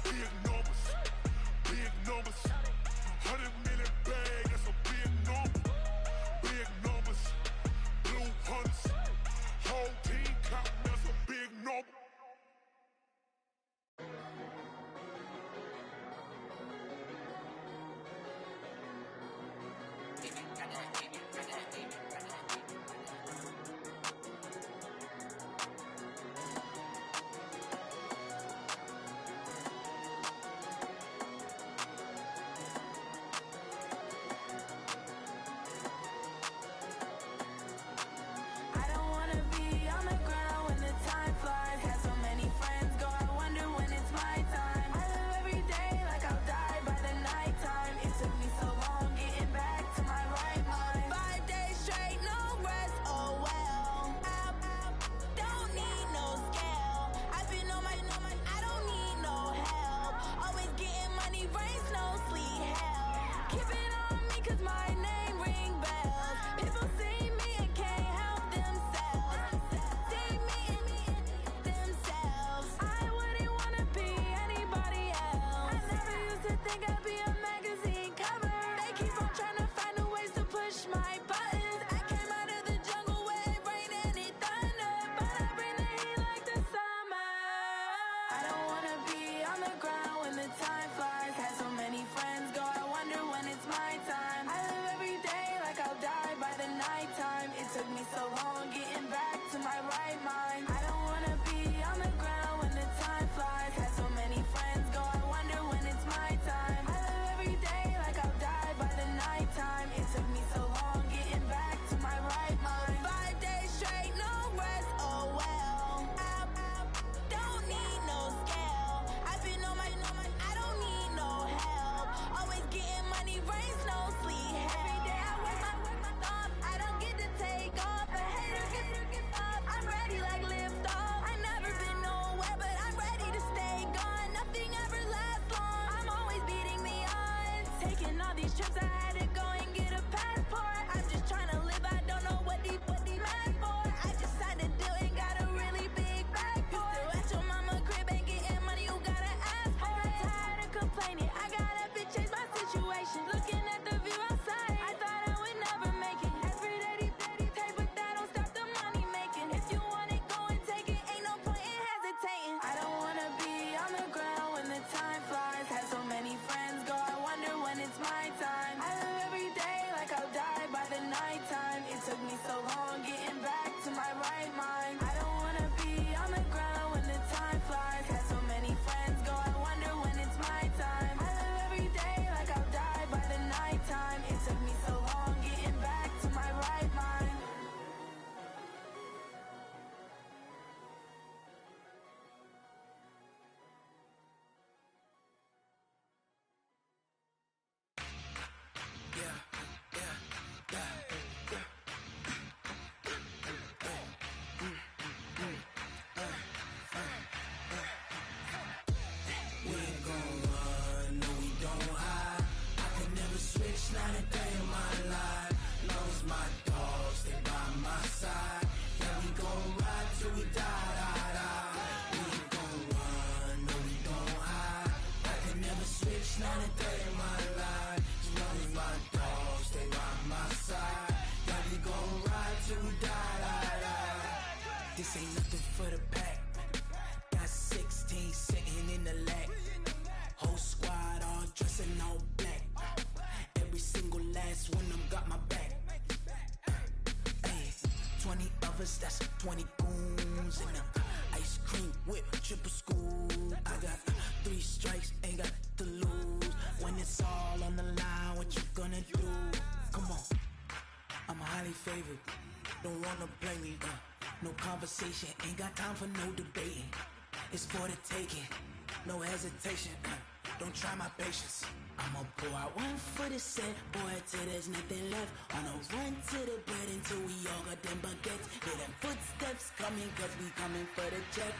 Big numbers, big numbers. 100 in the bag, that's a big number. Big numbers, blue hunts. Whole team counting, that's a big number. Took me brothers, that's 20 goons. And ice cream whip, triple scoop. I got 3 strikes, ain't got to lose. When it's all on the line, what you gonna do? Come on, I'm highly favored. Don't wanna play me, no conversation, ain't got time for no debating. It's for the taking, no hesitation. Don't try my patience. I'ma pour out one for the set, boy, till there's nothing left. On a run to the bread until we all got them baguettes. Hear them footsteps coming, cause we coming for the check.